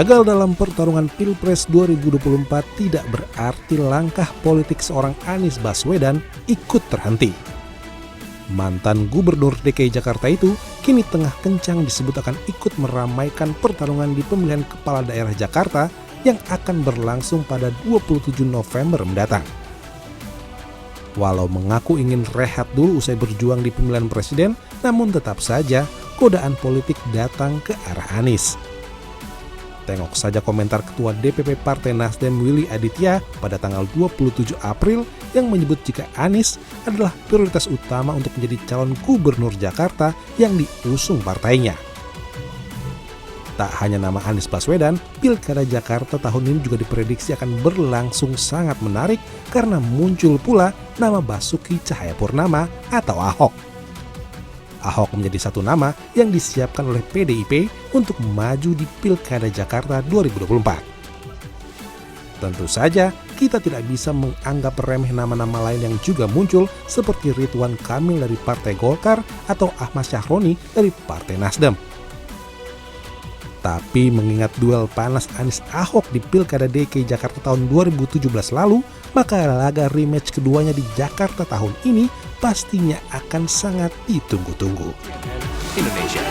Gagal dalam pertarungan Pilpres 2024 tidak berarti langkah politik seorang Anies Baswedan ikut terhenti. Mantan Gubernur DKI Jakarta itu kini tengah kencang disebut akan ikut meramaikan pertarungan di pemilihan kepala daerah Jakarta yang akan berlangsung pada 27 November mendatang. Walau mengaku ingin rehat dulu usai berjuang di pemilihan presiden, namun tetap saja godaan politik datang ke arah Anies. Tengok saja komentar Ketua DPP Partai Nasdem Willy Aditya pada tanggal 27 April yang menyebut jika Anies adalah prioritas utama untuk menjadi calon gubernur Jakarta yang diusung partainya. Tak hanya nama Anies Baswedan, Pilkada Jakarta tahun ini juga diprediksi akan berlangsung sangat menarik karena muncul pula nama Basuki Cahayapurnama atau Ahok. Ahok menjadi satu nama yang disiapkan oleh PDIP untuk maju di Pilkada Jakarta 2024. Tentu saja kita tidak bisa menganggap remeh nama-nama lain yang juga muncul seperti Ridwan Kamil dari Partai Golkar atau Ahmad Syahroni dari Partai Nasdem. Tapi mengingat duel panas Anies Ahok di Pilkada DKI Jakarta tahun 2017 lalu, maka laga rematch keduanya di Jakarta tahun ini pastinya akan sangat ditunggu-tunggu. Indonesia.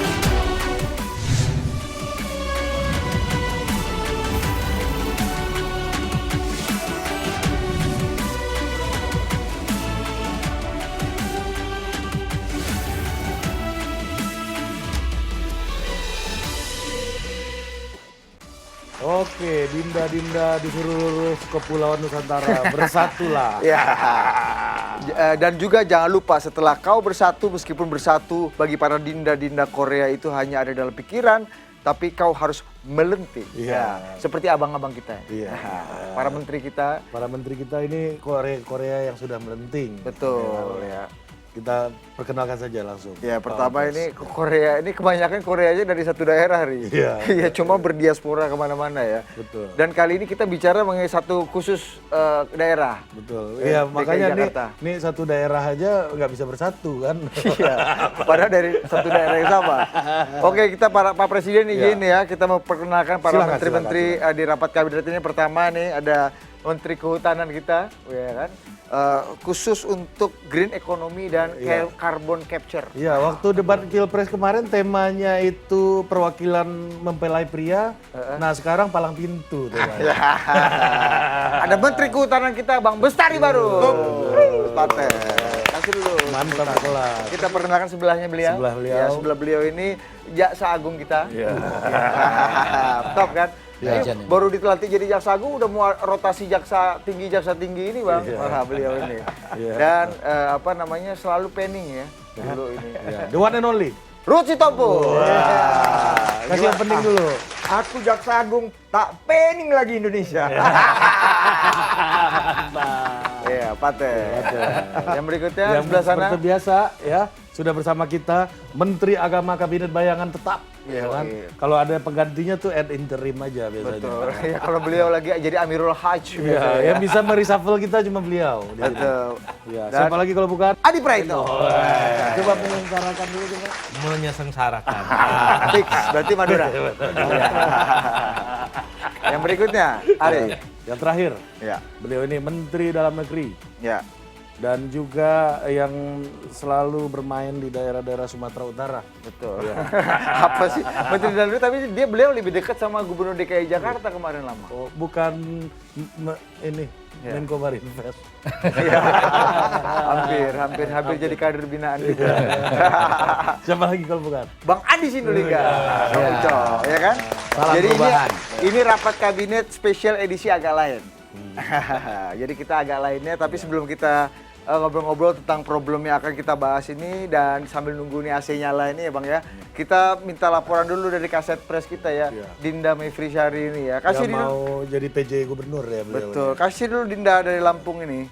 Oke, Dinda di seluruh kepulauan Nusantara bersatulah. Ya. Dan juga jangan lupa setelah kau bersatu, meskipun bersatu bagi para Dinda Korea itu hanya ada dalam pikiran, tapi kau harus melenting. Iya. Ya, seperti abang-abang kita. Iya. Para menteri kita. Para menteri kita ini Korea yang sudah melenting. Betul ya. Kita perkenalkan saja langsung. Ya, pertama ini Korea, ini kebanyakan Koreanya dari satu daerah, Ri. Iya. Iya, cuma berdiaspora kemana-mana ya. Betul. Dan kali ini kita bicara mengenai satu khusus daerah. Betul. Iya, makanya nih satu daerah aja nggak bisa bersatu kan. Iya, padahal dari satu daerah yang sama. Oke, kita Pak Presiden izin ya, kita mau perkenalkan para menteri-menteri di rapat kabinet ini. Pertama nih ada Menteri Kehutanan kita, ya kan. Khusus untuk green economy dan carbon capture. Iya, waktu debat Pilpres kemarin temanya itu perwakilan mempelai pria. Nah, sekarang palang pintu temanya. Ada Menteri Kehutanan kita, Bang Bestari baru. Partai. Kasih dulu. Mantap kelas. Kita perkenalkan sebelahnya beliau. Sebelah beliau. Ya, sebelah beliau ini Jaksa Agung kita. Iya. Top kan? Ya. Ini baru dilantik jadi Jaksa Agung udah mau rotasi jaksa tinggi ini, Bang. Wah, beliau ini. Dan apa namanya selalu penning ya dulu ini. The one and only. Ruth Sitompul. Kasih opening dulu. Aku Jaksa Agung tak penning lagi Indonesia. Iya, Pate. Yang berikutnya Yang sebelah sana. seperti biasa ya, sudah bersama kita Menteri Agama Kabinet Bayangan tetap. Iya, kan? iya. Kalau ada penggantinya tuh ad interim aja biasanya. Betul. Ya, kalau beliau lagi jadi Amirul Hajj biasanya. Yang bisa mereshuffle kita cuma beliau. Betul. Ya, siapa lagi kalau bukan? Adi Praetno. Coba menyengsarakan dulu coba. Menyengsarakan. Fix, berarti Madura. Yang berikutnya, Ari. Yang terakhir, Ya, beliau ini Menteri Dalam Negeri ya. dan juga yang selalu bermain di daerah-daerah Sumatera Utara. Betul. Apa sih? Menteri Dalam Negeri, tapi beliau lebih dekat sama Gubernur DKI Jakarta kemarin lama. Oh, bukan ini Menko Marinvest. Iya. hampir jadi kader binaan juga. Siapa lagi kalau bukan? Bang Adi Sinulinga. Ya kan? Salam Jadi perubahan. ini rapat kabinet spesial edisi agak lain. Jadi kita agak lainnya, tapi sebelum kita ngobrol-ngobrol tentang problem yang akan kita bahas ini dan sambil nunggu nih AC nyala ini ya Bang ya, kita minta laporan dulu dari kaset press kita ya, Dinda Mevri Syari ini ya. Kasih Yang mau jadi PJ Gubernur ya beliau. Betul, kasih dulu Dinda dari Lampung ini.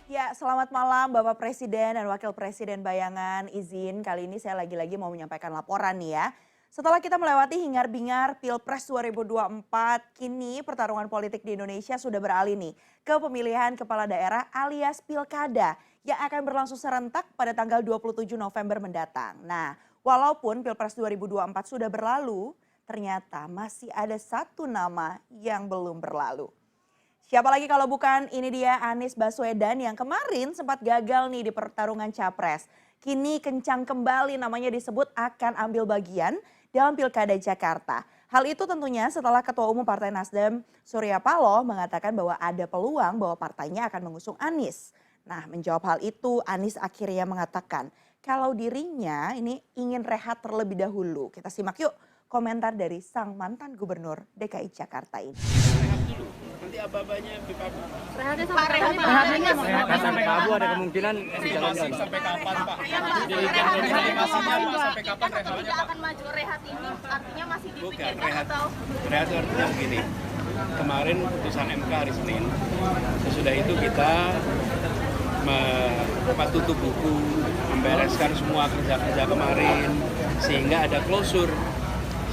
Ya, selamat malam Bapak Presiden dan Wakil Presiden Bayangan. Izin kali ini saya lagi-lagi mau menyampaikan laporan nih ya. Setelah kita melewati hingar-bingar Pilpres 2024, kini pertarungan politik di Indonesia sudah beralih nih ke pemilihan kepala daerah alias Pilkada yang akan berlangsung serentak pada tanggal 27 November mendatang. Nah, walaupun Pilpres 2024 sudah berlalu, ternyata masih ada satu nama yang belum berlalu. Siapa lagi kalau bukan ini dia Anies Baswedan yang kemarin sempat gagal nih di pertarungan Capres. Kini kencang kembali namanya disebut akan ambil bagian dalam Pilkada Jakarta. Hal itu tentunya setelah Ketua Umum Partai Nasdem Surya Paloh mengatakan bahwa ada peluang bahwa partainya akan mengusung Anies. Nah, menjawab hal itu Anies akhirnya mengatakan kalau dirinya ini ingin rehat terlebih dahulu. Kita simak yuk komentar dari sang mantan gubernur DKI Jakarta ini. Nanti aba-abanya BPAB. Rehatnya sampai kapan? Rehatnya sampai kapan? Ada kemungkinan masih sampai kapan Pak? Sampai kapan rehatnya Pak? Akan maju rehat ini artinya masih Bukan, dipikirkan atau? rehat itu artinya begini. Kemarin putusan MK hari Senin. Sesudah itu kita tutup buku, membereskan semua kerja-kerja kemarin sehingga ada closure.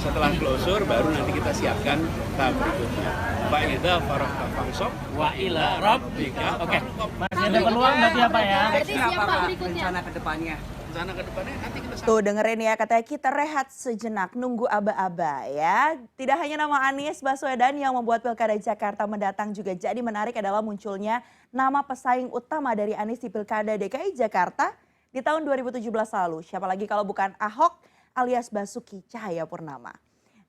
Setelah closure baru nanti kita siapkan tahap berikutnya. Fa'idha farahta fansab wa ila rabbika. Oke. Masih ada peluang berarti apa ya? Berarti siapa berikutnya? Rencana ke depannya nanti kita Tuh dengerin ya katanya kita rehat sejenak nunggu aba-aba ya. Tidak hanya nama Anies Baswedan yang membuat Pilkada Jakarta mendatang juga jadi menarik adalah munculnya nama pesaing utama dari Anies di Pilkada DKI Jakarta di tahun 2017 lalu. Siapa lagi kalau bukan Ahok alias Basuki Cahayapurnama.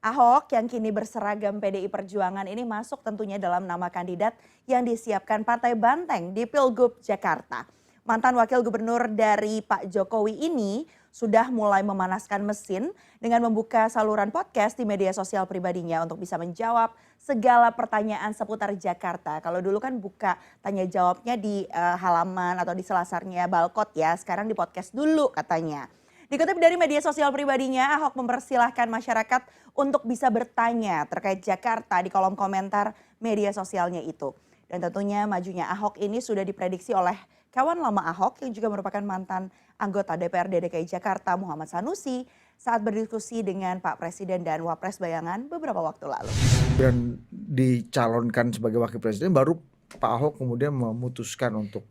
Ahok yang kini berseragam PDI Perjuangan ini masuk tentunya dalam nama kandidat yang disiapkan Partai Banteng di Pilgub Jakarta. Mantan wakil gubernur dari Pak Jokowi ini sudah mulai memanaskan mesin dengan membuka saluran podcast di media sosial pribadinya untuk bisa menjawab segala pertanyaan seputar Jakarta. Kalau dulu kan buka tanya jawabnya di halaman atau di selasarnya Balkot ya, sekarang di podcast dulu katanya. Dikutip dari media sosial pribadinya, Ahok mempersilahkan masyarakat untuk bisa bertanya terkait Jakarta di kolom komentar media sosialnya itu. Dan tentunya majunya Ahok ini sudah diprediksi oleh kawan lama Ahok yang juga merupakan mantan anggota DPRD DKI Jakarta Muhammad Sanusi saat berdiskusi dengan Pak Presiden dan Wapres Bayangan beberapa waktu lalu. Dan dicalonkan sebagai wakil presiden baru Pak Ahok kemudian memutuskan untuk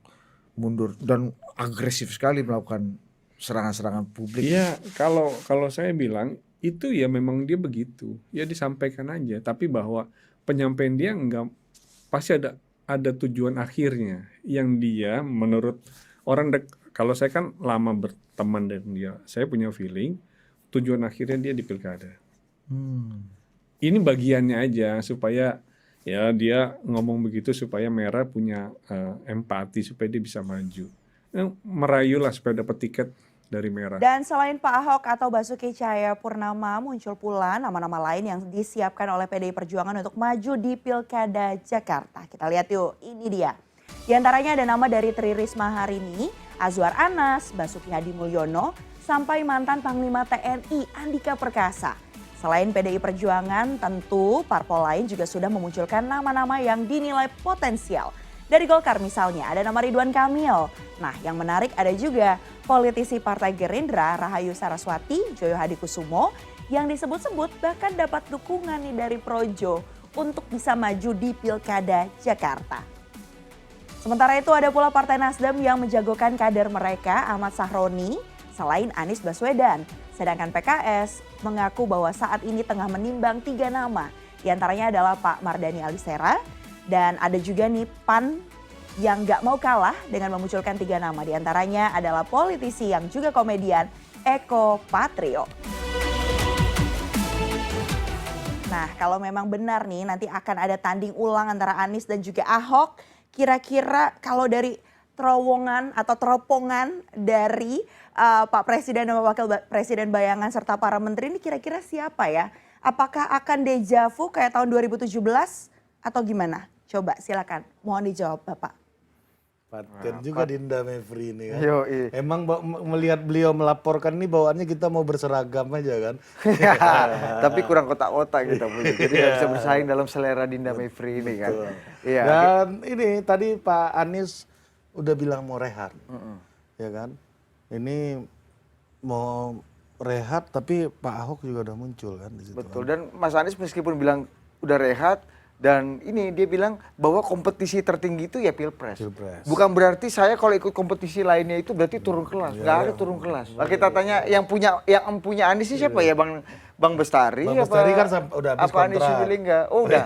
mundur dan agresif sekali melakukan serangan-serangan publik. Iya, kalau saya bilang itu ya memang dia begitu. Ya disampaikan aja, tapi bahwa penyampaian dia enggak pasti ada tujuan akhirnya yang dia menurut orang kalau saya kan lama berteman dengan dia, saya punya feeling tujuan akhirnya dia di pilkada. Ini bagiannya aja supaya ya dia ngomong begitu supaya Merah punya empati supaya dia bisa maju. Merayulah supaya dapat tiket dari Merah. Dan selain Pak Ahok atau Basuki Cahayapurnama muncul pula nama-nama lain yang disiapkan oleh PDI Perjuangan untuk maju di Pilkada Jakarta. Kita lihat yuk, ini dia. Di antaranya ada nama dari Tri Risma hari ini, Azwar Anas, Basuki Hadi Mulyono, sampai mantan Panglima TNI Andika Perkasa. Selain PDI Perjuangan, tentu parpol lain juga sudah memunculkan nama-nama yang dinilai potensial. Dari Golkar misalnya ada nama Ridwan Kamil. Nah yang menarik ada juga politisi Partai Gerindra Rahayu Saraswati, Joyo Hadikusumo yang disebut-sebut bahkan dapat dukungan nih dari Projo untuk bisa maju di Pilkada Jakarta. Sementara itu ada pula Partai Nasdem yang menjagokan kader mereka Ahmad Sahroni selain Anies Baswedan. Sedangkan PKS mengaku bahwa saat ini tengah menimbang 3 nama. Di antaranya adalah Pak Mardhani Alisera dan ada juga nih PAN yang gak mau kalah dengan memunculkan 3 nama. Di antaranya adalah politisi yang juga komedian Eko Patrio. Nah kalau memang benar nih nanti akan ada tanding ulang antara Anies dan juga Ahok. Kira-kira kalau dari terowongan atau teropongan dari Pak Presiden dan Wakil Presiden Bayangan serta para menteri ini kira-kira siapa ya? Apakah akan dejavu kayak tahun 2017 atau gimana? Coba silakan, mohon dijawab Bapak. Paten juga Dinda Mevri ini kan. Yoi. Emang melihat beliau melaporkan ini bawaannya kita mau berseragam aja kan. Tapi kurang kotak-kotak kita punya. Jadi nggak bisa bersaing dalam selera Dinda Mevri ini kan. Iya. Dan ini tadi Pak Anies udah bilang mau rehat. Ya kan. Ini mau rehat tapi Pak Ahok juga udah muncul kan di situ. Betul. Dan Mas Anies meskipun bilang udah rehat Dan ini dia bilang bahwa kompetisi tertinggi itu ya Pilpres. Pilpres. Bukan berarti saya kalau ikut kompetisi lainnya itu berarti turun kelas. Nggak ada turun kelas. Nah, kita tanya yang punya Anies ini siapa ya Bang Bestari? Bang Bestari kan udah habis apa Anies kontrak. Sinulinga? Oh udah.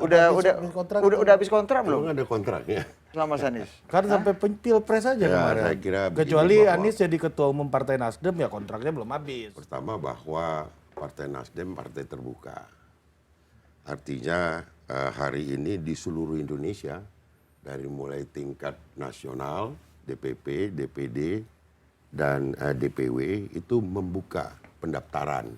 udah habis kontrak udah habis kontrak belum? Belum ada kontraknya. Sama Mas Anies. Kan sampai Pilpres aja Ya, kemarin. saya kira begini Kecuali bahwa- Anies jadi ketua umum Partai Nasdem ya kontraknya belum habis. Pertama bahwa Partai Nasdem partai terbuka. Artinya hari ini di seluruh Indonesia dari mulai tingkat nasional, DPP, DPD, dan DPW itu membuka pendaftaran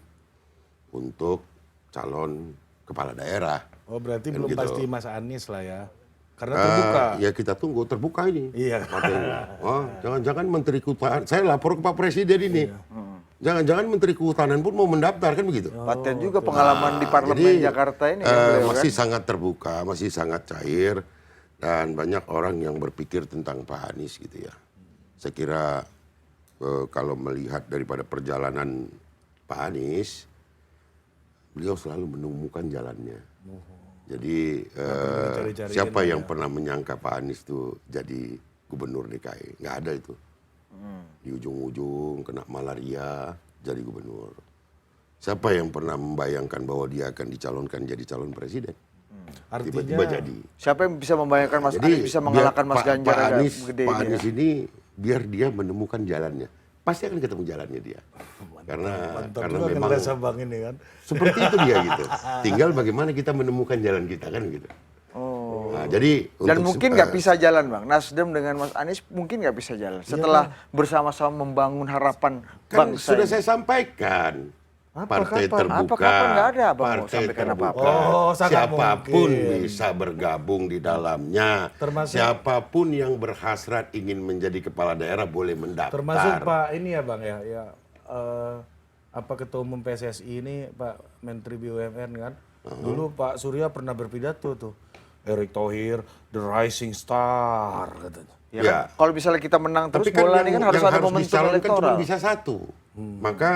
untuk calon kepala daerah. Oh berarti Kan belum gitu. pasti Mas Anies lah ya. Karena terbuka. Ya kita tunggu terbuka ini. Iya. Partainya. Oh, jangan-jangan Menteri Kehutanan. Saya lapor ke Pak Presiden ini. Jangan-jangan Menteri Kehutanan pun mau mendaftar kan begitu. Paten juga pengalaman di parlemen Jadi, Jakarta ini kan beliau, masih kan? sangat terbuka, masih sangat cair, dan banyak orang yang berpikir tentang Pak Anies gitu ya. Saya kira kalau melihat daripada perjalanan Pak Anies, beliau selalu menemukan jalannya. Jadi dicari-cariin siapa ya. yang pernah menyangka Pak Anies itu jadi gubernur DKI? Nggak ada itu. Di ujung-ujung kena malaria jadi gubernur. Siapa yang pernah membayangkan bahwa dia akan dicalonkan jadi calon presiden? Artinya Tiba-tiba jadi. Siapa yang bisa membayangkan Mas Anies bisa mengalahkan Mas Ganjar Pak ada Anies, gede Pak ini? Anies ini biar dia menemukan jalannya. Pasti akan ketemu jalannya dia. Karena juga memang ngerasa Bang ini kan. seperti itu dia gitu. Tinggal bagaimana kita menemukan jalan kita kan gitu. Oh. Nah, jadi Dan untuk mungkin nggak bisa jalan Bang. Nasdem dengan Mas Anies mungkin nggak bisa jalan. Setelah bersama-sama membangun harapan kan bangsa sudah ini. saya sampaikan. Partai kapan? terbuka, Kapan? Nggak ada Abang mau partai sampaikan terbuka. apa-apa. Oh, sangat Siapapun mungkin. bisa bergabung di dalamnya. Termasuk- Siapapun yang berhasrat ingin menjadi kepala daerah boleh mendaftar. Termasuk Pak ini ya Bang ya, apa ketua umum PSSI ini Pak Menteri BUMN kan. Dulu Pak Surya pernah berpidato tuh. Erick Thohir, the rising star katanya. Ya kan? Ya. Kalau misalnya kita menang terus Tapi kan bola yang, ini kan harus yang ada momentum dicalonkan cuma elektoral. bisa satu. Maka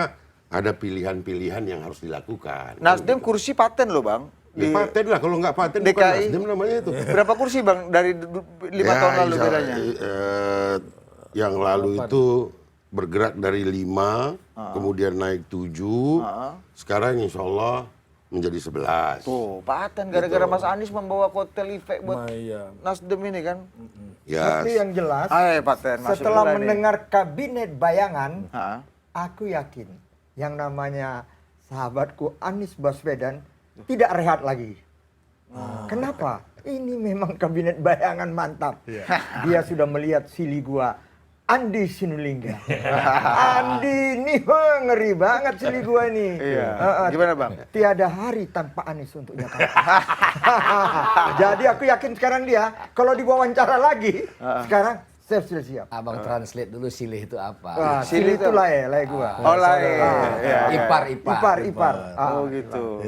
ada pilihan-pilihan yang harus dilakukan. Nasdem Gitu. kursi paten loh Bang. Ya, paten lah, kalau nggak paten bukan DKI. Nasdem namanya itu. Berapa kursi Bang dari 5 tahun lalu insya- bedanya? Yang lalu itu bergerak dari 5, kemudian naik 7, sekarang insya Allah menjadi 11. Tuh, paten gara-gara Mas Anies membawa kotel efek buat Iya. Nasdem ini kan. Ya, Tapi yang jelas, Paten masuk setelah dulu nih. mendengar kabinet bayangan, Ha? aku yakin yang namanya sahabatku Anies Baswedan tidak rehat lagi. Kenapa? Ini memang kabinet bayangan mantap. Dia sudah melihat sili gua Andi Sinulinga. Andi ini ngeri banget sili gua ini. Iya. Gimana Bang? Tiada hari tanpa Anies untuk Jakarta. Jadi aku yakin sekarang dia kalau diwawancara lagi, sekarang saya sudah siap. Abang translate dulu silih itu apa? Wah, Sili sili itu- itu lah ya gua. Oh lah, Ipar. Oh gitu.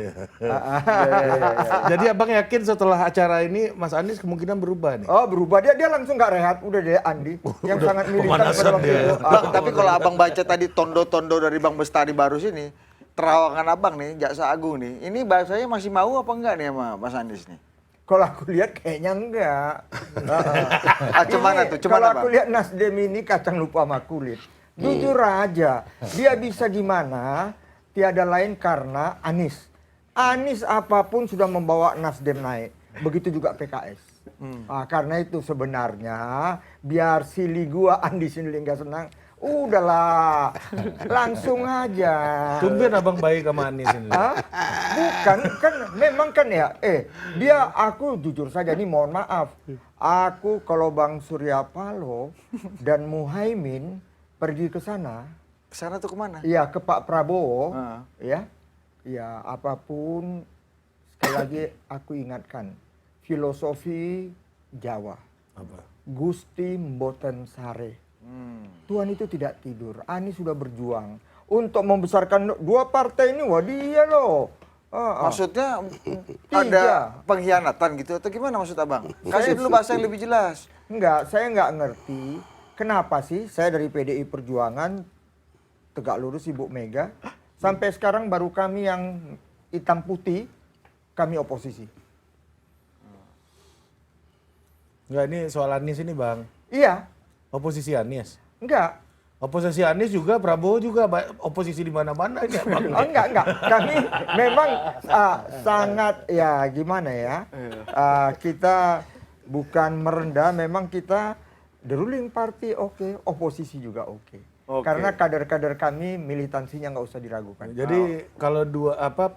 Jadi Abang yakin setelah acara ini Mas Anies kemungkinan berubah nih? Oh berubah dia sangung nggak rehat, udah deh Andi yang sangat militan pemanasan pada waktu dia. itu. Bang, tapi kalau Abang baca tadi tondo-tondo dari Bang Bestari baru sini, terawangan Abang nih, Jaksa Agung nih, ini bahasanya masih mau apa enggak nih sama Mas Anies nih? Kalau aku lihat kayaknya enggak. Cemana Ini, tuh? Cemana kalau aku Bang? lihat Nasdem ini kacang lupa sama kulit. Jujur aja, dia bisa gimana? Tiada lain karena Anies. Anies apapun sudah membawa Nasdem naik. Begitu juga PKS. Karena itu sebenarnya biar sili gua Andi Sinulinga senang. Udahlah, langsung aja. Tumben Abang baik sama Anies ini. Hah? Bukan, kan memang kan ya, dia aku jujur saja nih mohon maaf. Aku kalau Bang Surya Paloh dan Muhaimin pergi ke sana, Kesana tuh kemana? ya ke Pak Prabowo, Ah. ya apapun sekali lagi aku ingatkan filosofi Jawa. Gusti Mboten Sare. Tuhan itu tidak tidur. Anies sudah berjuang untuk membesarkan dua partai ini. Wah dia loh. Maksudnya Tiga. ada pengkhianatan gitu atau gimana maksud Abang? Kasih dulu bahasa yang lebih jelas. Enggak, saya enggak ngerti kenapa sih saya dari PDI Perjuangan tegak lurus Ibu Mega sampai sekarang baru kami yang hitam putih kami oposisi. Enggak, ini soal Anies ini Bang. Iya, Oposisi Anies. enggak. Oposisi Anies juga, Prabowo juga, oposisi di mana-mana ya Bang. Oh, enggak. Kami memang sangat ya gimana ya. Kita bukan merendah, memang kita the ruling party oke, oposisi juga oke. Karena kader-kader kami militansinya nggak usah diragukan. Jadi kalau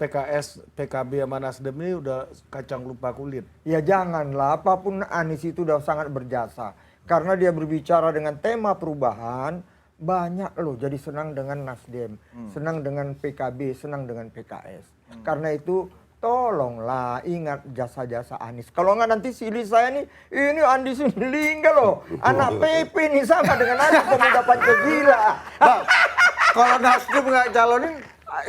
PKS, PKB sama Nasdem ini udah kacang lupa kulit. Ya janganlah, apapun Anies itu udah sangat berjasa. Karena dia berbicara dengan tema perubahan, banyak loh jadi senang dengan Nasdem, senang dengan PKB, senang dengan PKS. Karena itu tolonglah ingat jasa-jasa Anies. Kalau nggak nanti silih saya nih, ini Andi Sindlingga loh. Anak PP nih sama dengan anak pemuda Pancasila. Bang, kalau Nasdem nggak calonin,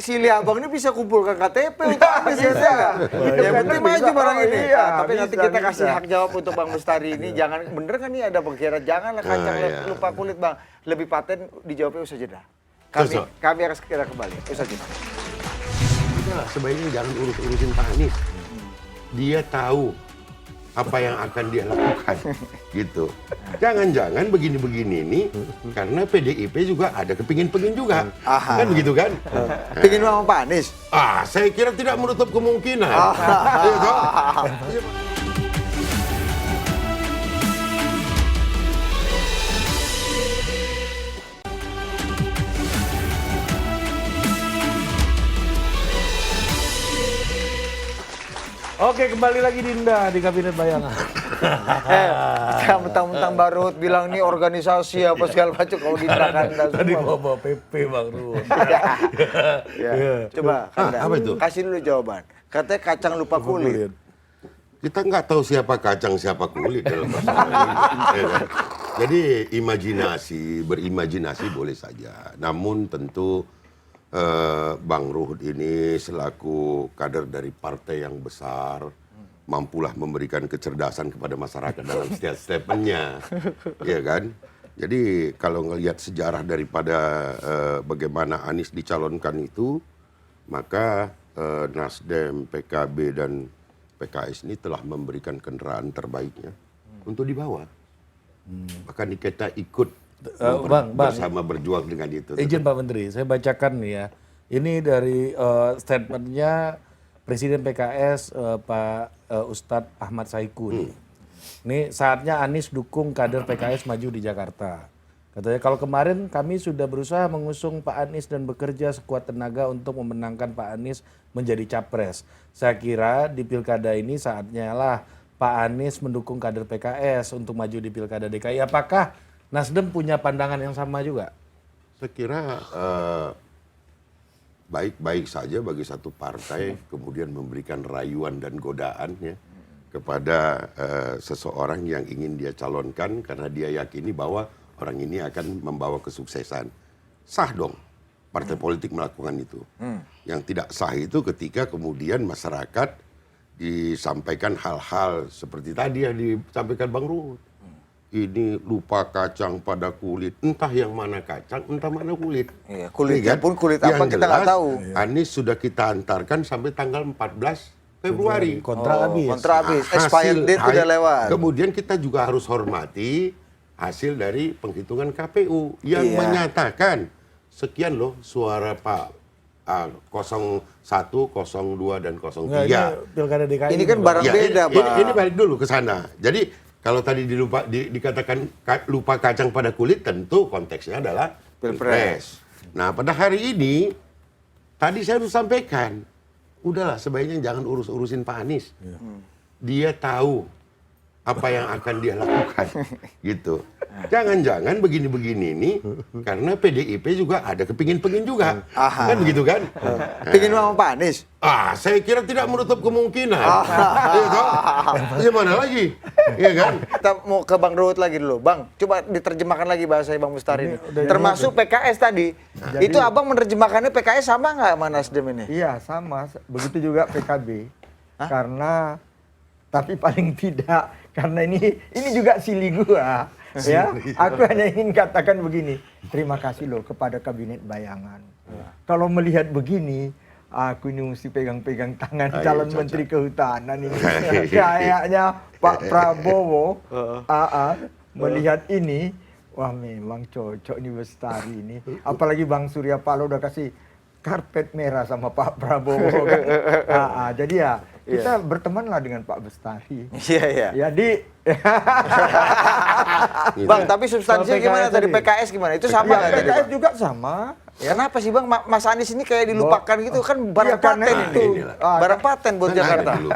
silih abang ini bisa kumpulkan KTP untuk Anies ya nggak? Ya penting maju barang ini. Iya, Tapi nanti bisa, kita kasih bisa. hak jawab untuk Bang Mustari ini. Jangan bener kan nih ada pengkhianat, janganlah kacang lupa kulit Bang. Lebih paten dijawabnya usai jeda. Kami akan segera kembali. Usai jeda. Udahlah, sebaiknya jangan urusin Pak Anies. Dia tahu apa yang akan dia lakukan, gitu. Jangan-jangan begini-begini ini karena PDIP juga ada kepingin-pengin juga, kan begitu kan? Pingin sama Pak Anies? Saya kira tidak menutup kemungkinan. Iya toh? Oke, kembali lagi Dinda di Kabinet Bayangan. Mentang-mentang baru bilang ini organisasi apa segala macam kau diterangkan Tadi bawa PP Bang Ruhut. Coba, Kanda, apa itu? kasih dulu jawaban. Katanya kacang lupa kulit. Kita nggak tahu siapa kacang siapa kulit dalam masalah ini. Ya kan? Jadi berimajinasi boleh saja. Namun tentu Bang Ruhut ini selaku kader dari partai yang besar mampulah memberikan kecerdasan kepada masyarakat dalam setiap statementnya, ya kan? Jadi kalau ngelihat sejarah daripada bagaimana Anies dicalonkan itu, maka Nasdem, PKB dan PKS ini telah memberikan kendaraan terbaiknya untuk dibawa. Bahkan kita ikut bersama berjuang dengan itu. Izin Pak Menteri, saya bacakan nih ya. Ini dari statementnya Presiden PKS Pak Ustadz Ahmad Saiku. Ini saatnya Anies dukung kader PKS maju di Jakarta. Katanya kalau kemarin kami sudah berusaha mengusung Pak Anies dan bekerja sekuat tenaga untuk memenangkan Pak Anies menjadi capres. Saya kira di pilkada ini saatnya lah Pak Anies mendukung kader PKS untuk maju di pilkada DKI. Apakah Nasdem punya pandangan yang sama juga? Saya kira baik-baik saja bagi satu partai kemudian memberikan rayuan dan godaan ya kepada seseorang yang ingin dia calonkan karena dia yakini bahwa orang ini akan membawa kesuksesan. Sah dong partai politik melakukan itu. Yang tidak sah itu ketika kemudian masyarakat disampaikan hal-hal seperti tadi yang disampaikan Bang Ruhut. Ini lupa kacang pada kulit. Entah yang mana kacang, entah mana kulit. Iya, kulitnya pun kulit apa kita nggak tahu. Anies sudah kita antarkan sampai tanggal 14 Februari. Kontrak habis. Kontrak habis, expired date udah lewat. Kemudian kita juga harus hormati hasil dari penghitungan KPU yang menyatakan sekian loh suara Pak 01, 02 dan 03. Nggak, ini pilkada DKI. Ini kan barang beda, Pak. Ini balik dulu ke sana. Jadi kalau tadi dikatakan lupa kacang pada kulit, tentu konteksnya adalah Pilpres. Nah, pada hari ini, tadi saya sudah sampaikan, udahlah sebaiknya jangan urusin Pak Anies. Dia tahu apa yang akan dia lakukan, gitu. Jangan-jangan begini-begini ini karena PDIP juga ada kepingin-pengin juga, kan begitu kan? Pingin sama Pak Anies? Saya kira tidak menutup kemungkinan. Iya toh? Gimana lagi? Iya kan? Kita mau ke Bang Ruhut lagi dulu. Bang, coba diterjemahkan lagi bahasa Bang Mustari ini. Termasuk PKS tadi. Itu abang menerjemahkannya PKS sama nggak sama Nasdem ini? Iya sama, begitu juga PKB. Karena tapi paling tidak karena ini juga silih gua. Ya, aku hanya ingin katakan begini, terima kasih loh kepada Kabinet Bayangan. Kalau melihat begini, Aku ini mesti pegang-pegang tangan Ayo, calon cocok. Menteri Kehutanan ini. Kayaknya Pak Prabowo melihat ini, wah memang cocok nih Bestari ini. Apalagi Bang Surya Paloh udah kasih karpet merah sama Pak Prabowo kan. Jadi ya kita bertemanlah dengan Pak Bestari. Iya, iya. Ya di Bang, tapi substansinya Soal gimana PKS tadi? tadi. PKS gimana? Itu sama ya, nggak tadi, PKS Bang? juga sama. Kenapa sih Bang, Mas Anies ini kayak dilupakan gitu? Kan barang Iya, karena paten itu. itu. Barang paten buat Kan Jakarta. ada dulu.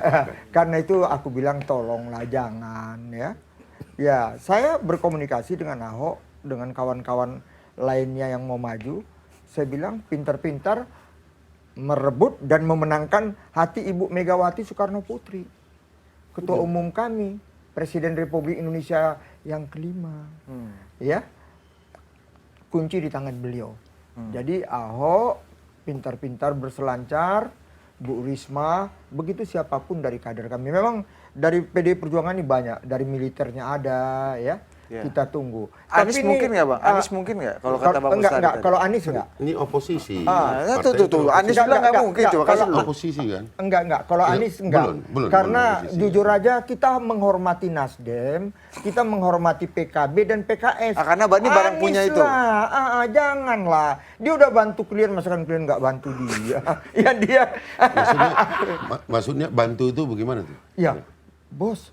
Karena itu aku bilang tolonglah jangan ya. Ya, saya berkomunikasi dengan Ahok, dengan kawan-kawan lainnya yang mau maju. Saya bilang pintar-pintar merebut dan memenangkan hati Ibu Megawati Soekarno Putri. Ketua Umum kami, Presiden Republik Indonesia yang kelima. Ya. Kunci di tangan beliau. Jadi Ahok pintar-pintar berselancar, Bu Risma, begitu siapapun dari kader kami. Memang dari PDI Perjuangan ini banyak, dari militernya ada ya. Kita tunggu. Anies Tapi mungkin ini, nggak Bang? Anies mungkin nggak? Kalau kata Bang enggak, Bestari tadi. kalau Anies enggak. Ini oposisi. Tuh. Anies bilang nggak mungkin. Coba kasih dulu. Oposisi kan? Enggak. Kalau Ya, Anies enggak. belum Karena oposisi. jujur aja kita menghormati Nasdem, kita menghormati PKB dan PKS. Karena ini barang punya itu. Janganlah. Dia udah bantu kalian, masakan kalian nggak bantu dia. Ya dia. Maksudnya bantu itu bagaimana tuh? Ya, bos.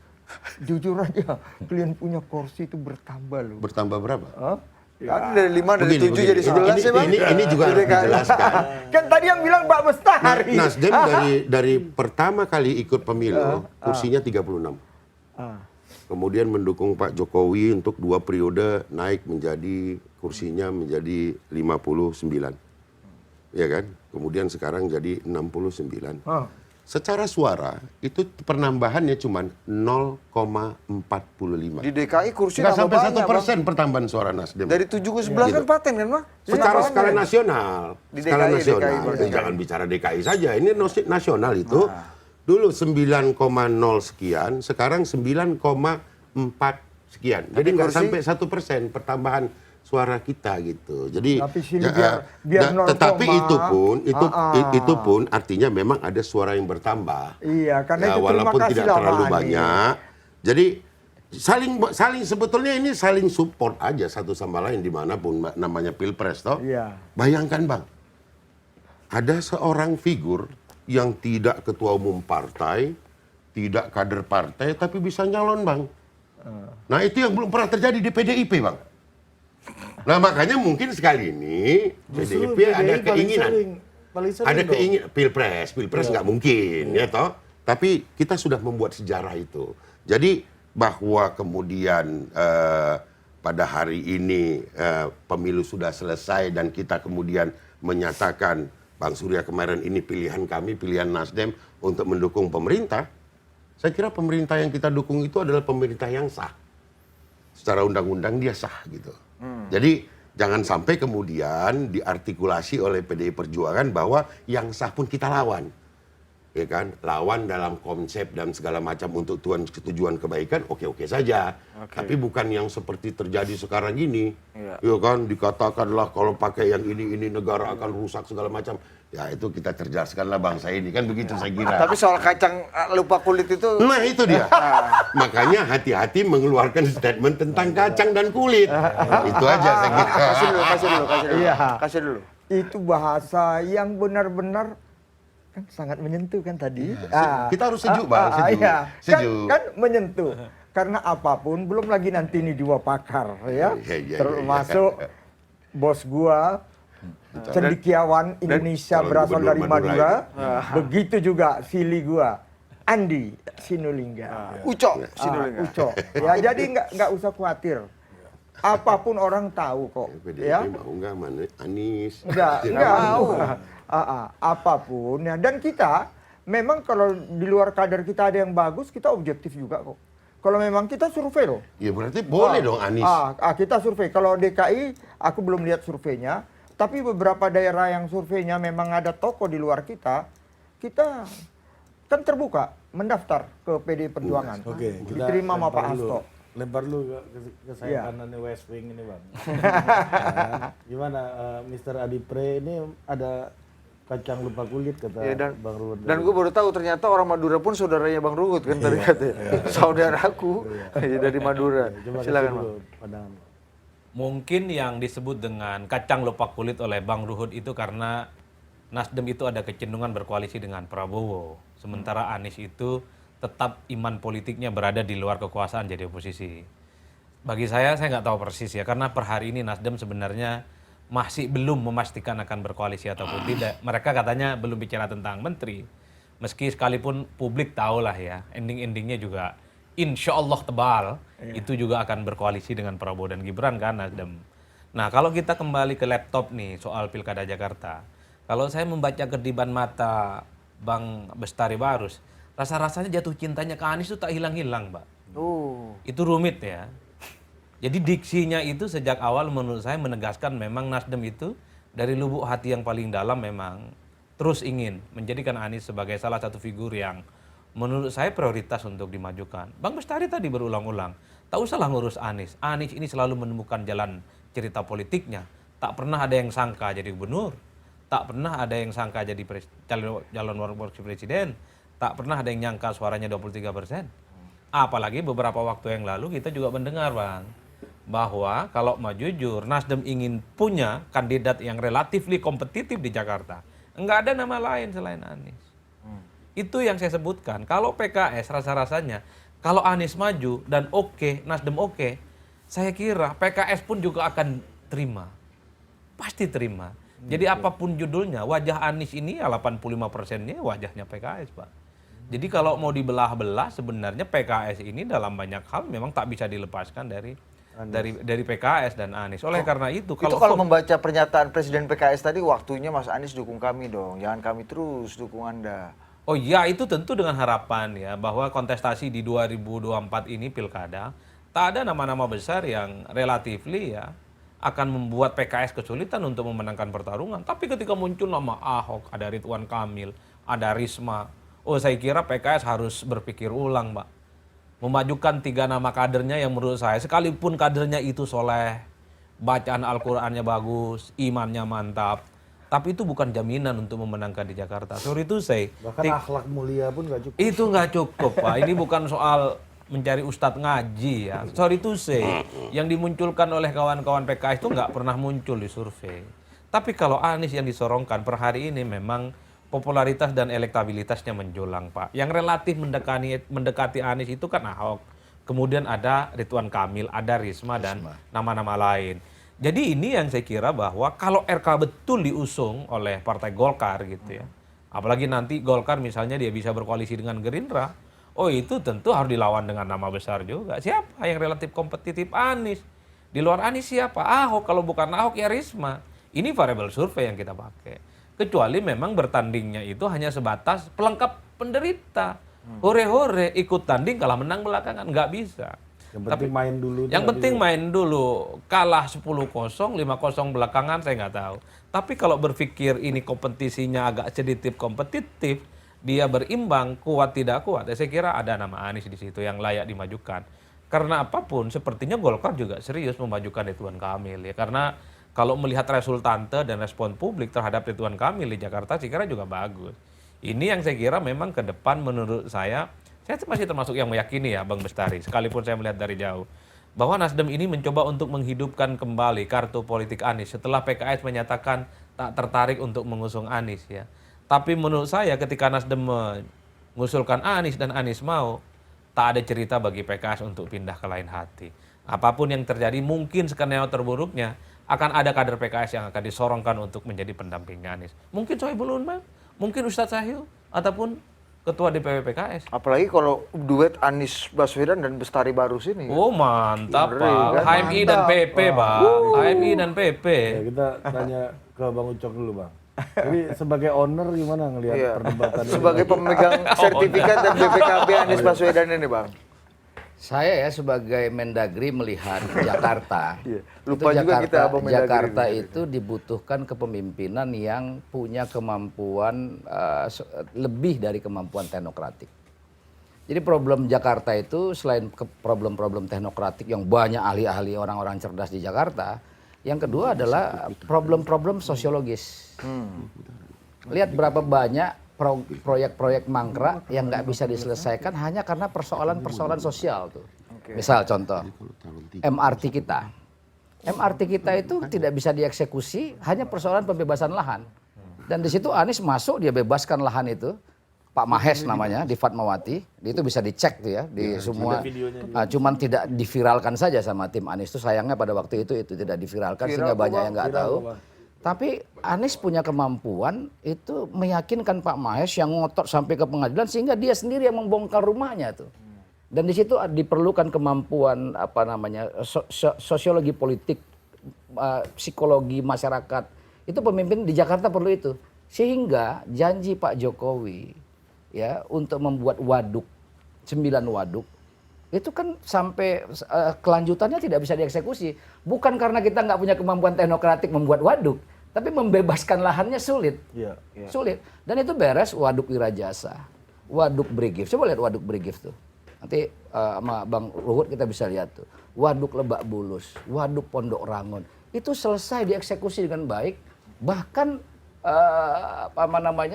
Jujur aja, kalian punya kursi itu bertambah loh. Bertambah berapa? Hah? Kan dari 5 dari Begini, 7 jadi 11 ya Bang. Ini juga harus dijelaskan. Kan tadi yang bilang Pak Bestari. Nasdem dari pertama kali ikut pemilu, kursinya 36. Kemudian mendukung Pak Jokowi untuk 2 periode, naik menjadi kursinya menjadi 59. Ya kan? Kemudian sekarang jadi 69. Secara suara itu penambahannya cuma 0,45. Di DKI kursi Nggak nambah sampai banyak, 1% pertambahan suara Nasdem. Dari 7 ke 11 kan paten kan Bang? Secara skala nasional, Di skala DKI, nasional. DKI. Jangan bicara DKI saja. Ini nasional itu dulu 9,0 sekian, sekarang 9,4 sekian. Jadi nggak kursi- sampai 1% pertambahan suara kita gitu. Jadi Tapi sini biar 0, tetapi itu pun artinya memang ada suara yang bertambah. Iya, karena Ya, itu terima walaupun kasih tidak lah, terlalu Pak Anies. banyak. Jadi saling sebetulnya ini saling support aja satu sama lain dimanapun namanya pilpres toh. Iya. Bayangkan Bang, ada seorang figur yang tidak ketua umum partai, tidak kader partai, tapi bisa nyalon Bang. Nah itu yang belum pernah terjadi di PDIP Bang. Nah makanya mungkin sekali ini PDIP ada keinginan. Ada keinginan pilpres nggak mungkin ya toh. Tapi kita sudah membuat sejarah itu. Jadi bahwa kemudian pada hari ini pemilu sudah selesai dan kita kemudian menyatakan Bang Surya kemarin ini pilihan kami, pilihan Nasdem untuk mendukung pemerintah. Saya kira pemerintah yang kita dukung itu adalah pemerintah yang sah. Secara undang-undang dia sah gitu. Jadi jangan sampai kemudian diartikulasi oleh PDI Perjuangan bahwa yang sah pun kita lawan. Ya kan? Lawan dalam konsep dan segala macam untuk tujuan kebaikan, oke-oke saja. Tapi bukan yang seperti terjadi sekarang ini. Ya kan? Dikatakanlah kalau pakai yang ini negara akan rusak segala macam. Ya itu kita cerdaskanlah bangsa ini. Kan begitu saya kira. Tapi soal kacang lupa kulit itu. Nah itu dia. Makanya hati-hati mengeluarkan statement tentang kacang dan kulit. Itu aja saya kira. Kasih dulu. Iya. Kasih dulu. Itu bahasa yang benar-benar kan sangat menyentuh kan tadi. Kita harus sejuk, Bang. Sejuk. Iya. Sejuk. Kan menyentuh. Karena apapun, belum lagi nanti ini 2 pakar ya. Iya. Termasuk bos gua, cendekiawan Indonesia Kalau berasal Gubernur dari Madura. Madura Begitu juga Sili gua, Andi Sinulingga. Ucok Sinulinga. Ucok. Ya jadi nggak usah khawatir. Apapun orang tahu kok. PDIP Ya. mau nggak mana Anies? Enggak mau. Apapun ya. Dan kita memang kalau di luar kader kita ada yang bagus, kita objektif juga kok. Kalau memang kita survei loh. Ya berarti boleh dong Anies. Kita survei. Kalau DKI aku belum lihat surveinya, tapi beberapa daerah yang surveinya memang ada tokoh di luar kita kan terbuka mendaftar ke PDI Perjuangan. Oke, kita Diterima sama Pak lempar dulu. Hasto. Lempar dulu ke saya Iya. kanannya West Wing ini Bang. Gimana Mr. Adi Pre ini ada kacang lupa kulit kata Iya, Bang Ruhut. Dan gue baru tahu ternyata orang Madura pun saudaranya Bang Ruhut kan tadi katanya. Saudaraku dari Madura. Coba Silakan kasih Bang. dulu pandangan. Mungkin yang disebut dengan kacang lupa kulit oleh Bang Ruhut itu karena Nasdem itu ada kecenderungan berkoalisi dengan Prabowo. Sementara Anies itu tetap iman politiknya berada di luar kekuasaan jadi oposisi. Bagi saya nggak tahu persis ya, karena per hari ini Nasdem sebenarnya masih belum memastikan akan berkoalisi ataupun tidak. Mereka katanya belum bicara tentang menteri. Meski sekalipun publik tahulah ya, ending-endingnya juga insya Allah tebal, itu juga akan berkoalisi dengan Prabowo dan Gibran kan Nasdem. Nah kalau kita kembali ke laptop nih soal Pilkada Jakarta, kalau saya membaca kediban mata Bang Bestari Barus, rasa-rasanya jatuh cintanya ke Anies itu tak hilang-hilang, Pak. Itu rumit ya. Jadi diksinya itu sejak awal menurut saya menegaskan memang Nasdem itu dari lubuk hati yang paling dalam memang terus ingin menjadikan Anies sebagai salah satu figur yang menurut saya prioritas untuk dimajukan. Bang Bestari tadi berulang-ulang, tak usahlah ngurus Anies. Anies ini selalu menemukan jalan cerita politiknya. Tak pernah ada yang sangka jadi gubernur, tak pernah ada yang sangka jadi calon wakil presiden, tak pernah ada yang nyangka suaranya 23%. Apalagi beberapa waktu yang lalu kita juga mendengar Bang, bahwa kalau mau jujur Nasdem ingin punya kandidat yang relatifly kompetitif di Jakarta. Enggak ada nama lain selain Anies. Itu yang saya sebutkan. Kalau PKS rasa-rasanya kalau Anies maju dan oke, Nasdem oke, saya kira PKS pun juga akan terima. Pasti terima. Jadi apapun judulnya, wajah Anies ini ya 85%-nya wajahnya PKS, Pak. Jadi kalau mau dibelah-belah sebenarnya PKS ini dalam banyak hal memang tak bisa dilepaskan dari PKS dan Anies. Oleh karena itu Kalau membaca pernyataan Presiden PKS tadi, waktunya Mas Anies dukung kami dong. Jangan kami terus dukung Anda. Oh iya, itu tentu dengan harapan ya bahwa kontestasi di 2024 ini pilkada tak ada nama-nama besar yang relatifly ya akan membuat PKS kesulitan untuk memenangkan pertarungan. Tapi ketika muncul nama Ahok, ada Ridwan Kamil, ada Risma, saya kira PKS harus berpikir ulang, Pak. Memajukan 3 nama kadernya yang menurut saya, sekalipun kadernya itu soleh, bacaan Al-Qur'annya bagus, imannya mantap, tapi itu bukan jaminan untuk memenangkan di Jakarta. Sorry to say. Bahkan akhlak mulia pun nggak cukup. Itu nggak cukup, Pak. Ini bukan soal mencari ustadz ngaji ya. Sorry to say, yang dimunculkan oleh kawan-kawan PKS itu nggak pernah muncul di survei. Tapi kalau Anies yang disorongkan per hari ini memang popularitas dan elektabilitasnya menjulang, Pak. Yang relatif mendekati Anies itu kan Ahok. Kemudian ada Ridwan Kamil, ada Risma dan nama-nama lain. Jadi ini yang saya kira bahwa kalau RK betul diusung oleh Partai Golkar gitu ya. Apalagi nanti Golkar misalnya dia bisa berkoalisi dengan Gerindra. Itu tentu harus dilawan dengan nama besar juga. Siapa yang relatif kompetitif? Anies. Di luar Anies siapa? Ahok. Kalau bukan Ahok ya Risma. Ini variabel survei yang kita pakai. Kecuali memang bertandingnya itu hanya sebatas pelengkap penderita. Hore-hore ikut tanding kalah menang belakangan. Nggak bisa. Yang penting main dulu. Yang penting main dulu. Kalah 10-0, 5-0 belakangan saya nggak tahu. Tapi kalau berpikir ini kompetisinya agak sedikit kompetitif, dia berimbang, kuat tidak kuat, saya kira ada nama Anies di situ yang layak dimajukan. Karena apapun, sepertinya Golkar juga serius memajukan Ridwan Kamil ya. Karena kalau melihat resultante dan respon publik terhadap Ridwan Kamil di Jakarta, saya kira juga bagus. Ini yang saya kira memang ke depan menurut saya masih termasuk yang meyakini ya Bang Bestari, sekalipun saya melihat dari jauh, bahwa Nasdem ini mencoba untuk menghidupkan kembali kartu politik Anies setelah PKS menyatakan tak tertarik untuk mengusung Anies ya. Tapi menurut saya ketika Nasdem mengusulkan Anies dan Anies mau, tak ada cerita bagi PKS untuk pindah ke lain hati. Apapun yang terjadi, mungkin skenario terburuknya akan ada kader PKS yang akan disorongkan untuk menjadi pendampingnya Anies. Mungkin Sohibul Iman, mungkin Ustadz Sahil, ataupun Ketua DPW PKS. Apalagi kalau duet Anies Baswedan dan Bestari Barus ini. Mantap, Pak. HMI dan PP, Bang. HMI dan PP. Ya, kita tanya ke Bang Ucok dulu, Bang. Jadi sebagai owner gimana ngelihat perdebatan ini? Sebagai pemegang sertifikat dan BPKB Anies Baswedan ini, Bang. Saya ya sebagai Mendagri melihat Jakarta. Lupa itu juga kita Abang Mendagri. Jakarta itu dibutuhkan kepemimpinan yang punya kemampuan lebih dari kemampuan teknokratik. Jadi problem Jakarta itu selain problem-problem teknokratik yang banyak ahli-ahli orang-orang cerdas di Jakarta, yang kedua adalah problem-problem sosiologis. Lihat berapa banyak proyek-proyek mangkrak yang nggak bisa diselesaikan hanya karena persoalan-persoalan sosial tuh. Misal contoh, MRT kita. MRT kita itu tidak bisa dieksekusi hanya persoalan pembebasan lahan. Dan di situ Anies masuk, dia bebaskan lahan itu. Pak Mahes namanya di Fatmawati, itu bisa dicek tuh ya di semua. Cuman tidak diviralkan saja sama tim Anies itu, sayangnya pada waktu itu tidak diviralkan sehingga banyak yang nggak tahu. Tapi Anies punya kemampuan itu meyakinkan Pak Mahes yang ngotot sampai ke pengadilan sehingga dia sendiri yang membongkar rumahnya tuh. Dan di situ diperlukan kemampuan sosiologi politik, psikologi masyarakat. Itu pemimpin di Jakarta perlu itu. Sehingga janji Pak Jokowi ya untuk membuat waduk 9 waduk itu kan sampai kelanjutannya tidak bisa dieksekusi, bukan karena kita nggak punya kemampuan teknokratik membuat waduk, tapi membebaskan lahannya sulit. Sulit. Dan itu beres waduk Wirajasa, waduk Brigif. Coba lihat waduk Brigif tuh, nanti sama Bang Ruhut kita bisa lihat tuh, waduk Lebak Bulus, waduk Pondok Rangon itu selesai dieksekusi dengan baik. Bahkan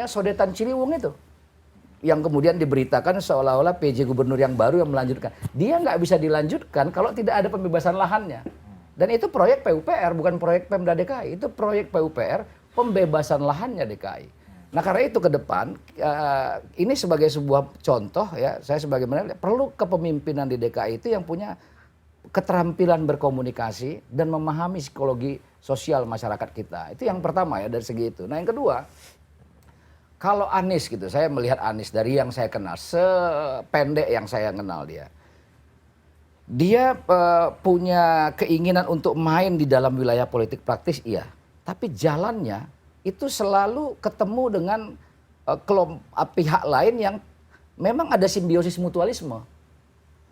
Sodetan Ciliwung itu yang kemudian diberitakan seolah-olah PJ gubernur yang baru yang melanjutkan. Dia nggak bisa dilanjutkan kalau tidak ada pembebasan lahannya. Dan itu proyek PUPR, bukan proyek Pemda DKI. Itu proyek PUPR, pembebasan lahannya DKI. Nah karena itu ke depan, ini sebagai sebuah contoh ya, saya sebagai menilai perlu kepemimpinan di DKI itu yang punya keterampilan berkomunikasi dan memahami psikologi sosial masyarakat kita. Itu yang pertama ya dari segi itu. Nah yang kedua, kalau Anies gitu, saya melihat Anies dari yang saya kenal, sependek yang saya kenal dia. Dia punya keinginan untuk main di dalam wilayah politik praktis, iya. Tapi jalannya itu selalu ketemu dengan pihak lain yang memang ada simbiosis mutualisme.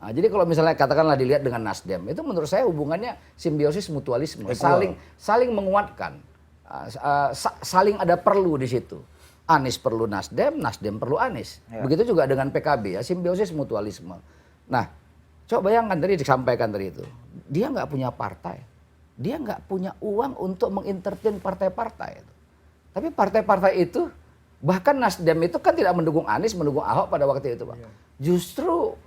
Nah, jadi kalau misalnya katakanlah dilihat dengan Nasdem, itu menurut saya hubungannya simbiosis mutualisme, saling menguatkan, saling ada perlu di situ. Anies perlu Nasdem, Nasdem perlu Anies. Begitu juga dengan PKB ya, simbiosis mutualisme. Nah, coba bayangkan tadi disampaikan tadi itu, dia nggak punya partai, dia nggak punya uang untuk mengentertain partai-partai. Tapi partai-partai itu, bahkan Nasdem itu kan tidak mendukung Anies, mendukung Ahok pada waktu itu, Pak. Justru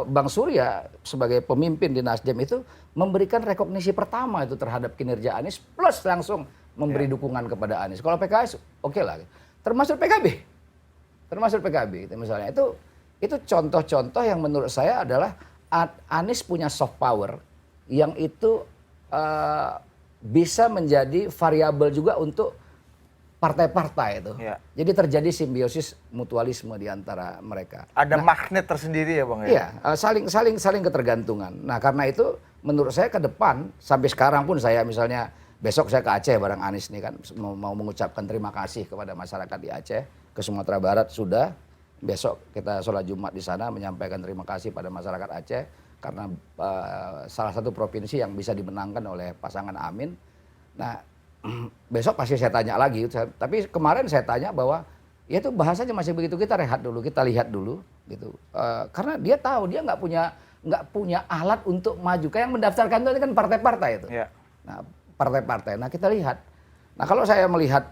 Bang Surya sebagai pemimpin di Nasdem itu memberikan rekognisi pertama itu terhadap kinerja Anies, plus langsung memberi dukungan kepada Anies. Kalau PKS, oke lah. Termasuk PKB itu misalnya. Itu contoh-contoh yang menurut saya adalah Anies punya soft power yang itu bisa menjadi variabel juga untuk partai-partai itu. Jadi terjadi simbiosis mutualisme di antara mereka. Ada magnet tersendiri ya Bang ya? Iya, saling ketergantungan. Nah karena itu menurut saya ke depan, sampai sekarang pun saya misalnya besok saya ke Aceh bareng Anies nih kan, mau mengucapkan terima kasih kepada masyarakat di Aceh, ke Sumatera Barat sudah. Besok kita sholat Jumat di sana menyampaikan terima kasih pada masyarakat Aceh karena salah satu provinsi yang bisa dimenangkan oleh pasangan Amin. Nah besok pasti saya tanya lagi, tapi kemarin saya tanya bahwa ya itu bahasanya masih begitu, kita rehat dulu, kita lihat dulu gitu. Karena dia tahu dia nggak punya alat untuk maju. Kayak yang mendaftarkan itu kan partai-partai itu. Nah partai-partai. Nah kita lihat. Nah kalau saya melihat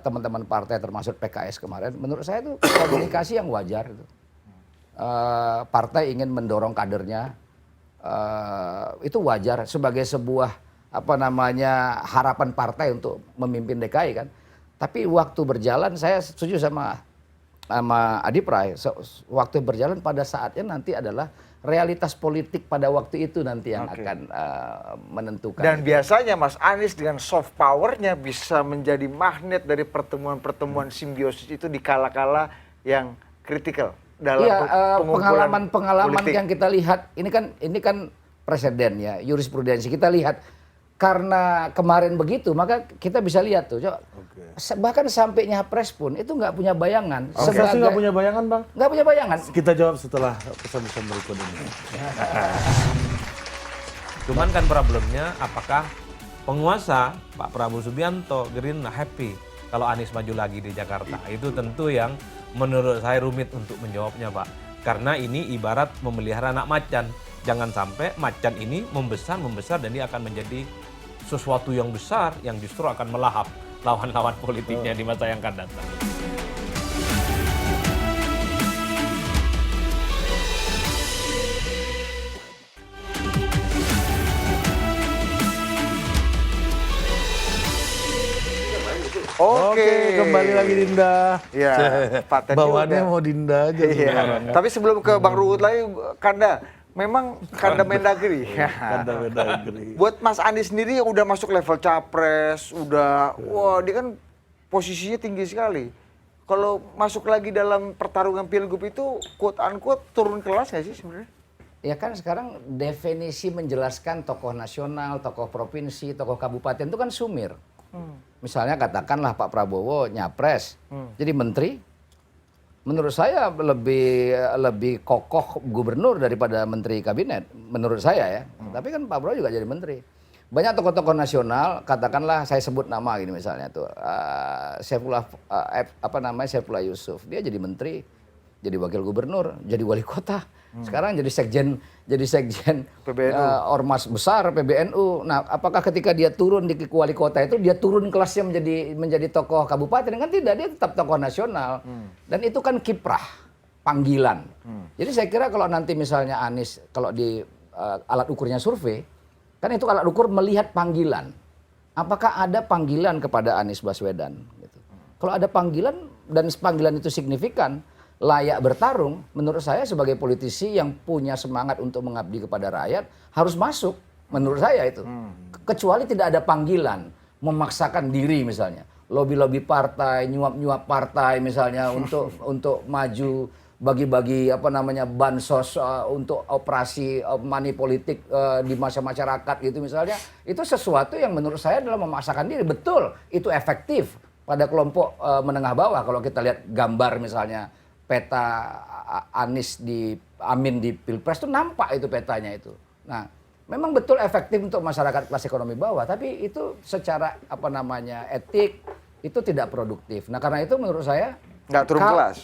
teman-teman partai termasuk PKS kemarin, menurut saya itu komunikasi yang wajar. Itu. Partai ingin mendorong kadernya, itu wajar sebagai sebuah harapan partai untuk memimpin DKI kan. Tapi waktu berjalan saya setuju sama Adi Pray. Waktu berjalan pada saatnya nanti adalah realitas politik pada waktu itu nanti yang akan menentukan. Dan biasanya Mas Anies dengan soft powernya bisa menjadi magnet dari pertemuan-pertemuan simbiosis itu di kala-kala yang kritikal dalam pengalaman yang kita lihat. Ini kan presiden ya, jurisprudensi kita lihat. Karena kemarin begitu, maka kita bisa lihat tuh. Bahkan sampai Nyapres pun itu nggak punya bayangan. Nggak punya bayangan, Bang? Nggak punya bayangan. Kita jawab setelah pesan-pesan berikut ini. Cuman kan problemnya apakah penguasa Pak Prabowo Subianto, Gerindra happy kalau Anies maju lagi di Jakarta? Itu tentu yang menurut saya rumit untuk menjawabnya, Pak. Karena ini ibarat memelihara anak macan. Jangan sampai macan ini membesar dan dia akan menjadi sesuatu yang besar yang justru akan melahap lawan-lawan politiknya di masa yang akan datang. Oke, kembali lagi Dinda. Ya, paten Bawaannya juga. mau Dinda aja Iya. sekarang. Tapi sebelum ke Bang Ruhut lagi, Kanda, memang Kanda Mendagri. Kanda Mendagri. Buat Mas Anies sendiri yang udah masuk level capres, udah, wah dia kan posisinya tinggi sekali. Kalau masuk lagi dalam pertarungan pilgub itu, quote unquote turun kelas nggak sih sebenarnya? Ya kan sekarang definisi menjelaskan tokoh nasional, tokoh provinsi, tokoh kabupaten itu kan sumir. Misalnya katakanlah Pak Prabowo nyapres, jadi menteri. Menurut saya lebih kokoh gubernur daripada menteri kabinet. Menurut saya ya. Tapi kan Pak Prabowo juga jadi menteri. Banyak tokoh-tokoh nasional, katakanlah saya sebut nama gini misalnya tuh, Saifullah Yusuf, dia jadi menteri, jadi wakil gubernur, jadi wali kota. Sekarang jadi sekjen PBNU. ormas besar PBNU. Nah, apakah ketika dia turun di wali kota itu dia turun kelasnya menjadi tokoh kabupaten? Kan tidak, dia tetap tokoh nasional. Dan itu kan kiprah, panggilan. Jadi saya kira kalau nanti misalnya Anies kalau di alat ukurnya survei, kan itu alat ukur melihat panggilan. Apakah ada panggilan kepada Anies Baswedan? Gitu. Kalau ada panggilan dan panggilan itu signifikan, layak bertarung, menurut saya sebagai politisi yang punya semangat untuk mengabdi kepada rakyat harus masuk, menurut saya itu. Kecuali tidak ada panggilan, memaksakan diri misalnya, lobby-lobby partai, nyuap-nyuap partai misalnya untuk maju, bagi-bagi bansos untuk operasi money politik di masa masyarakat gitu misalnya, itu sesuatu yang menurut saya adalah memaksakan diri. Betul, itu efektif pada kelompok menengah bawah. Kalau kita lihat gambar misalnya peta Amin di Pilpres itu nampak itu petanya itu. Nah, memang betul efektif untuk masyarakat kelas ekonomi bawah, tapi itu secara etik itu tidak produktif. Nah, karena itu menurut saya Nggak turun kelas.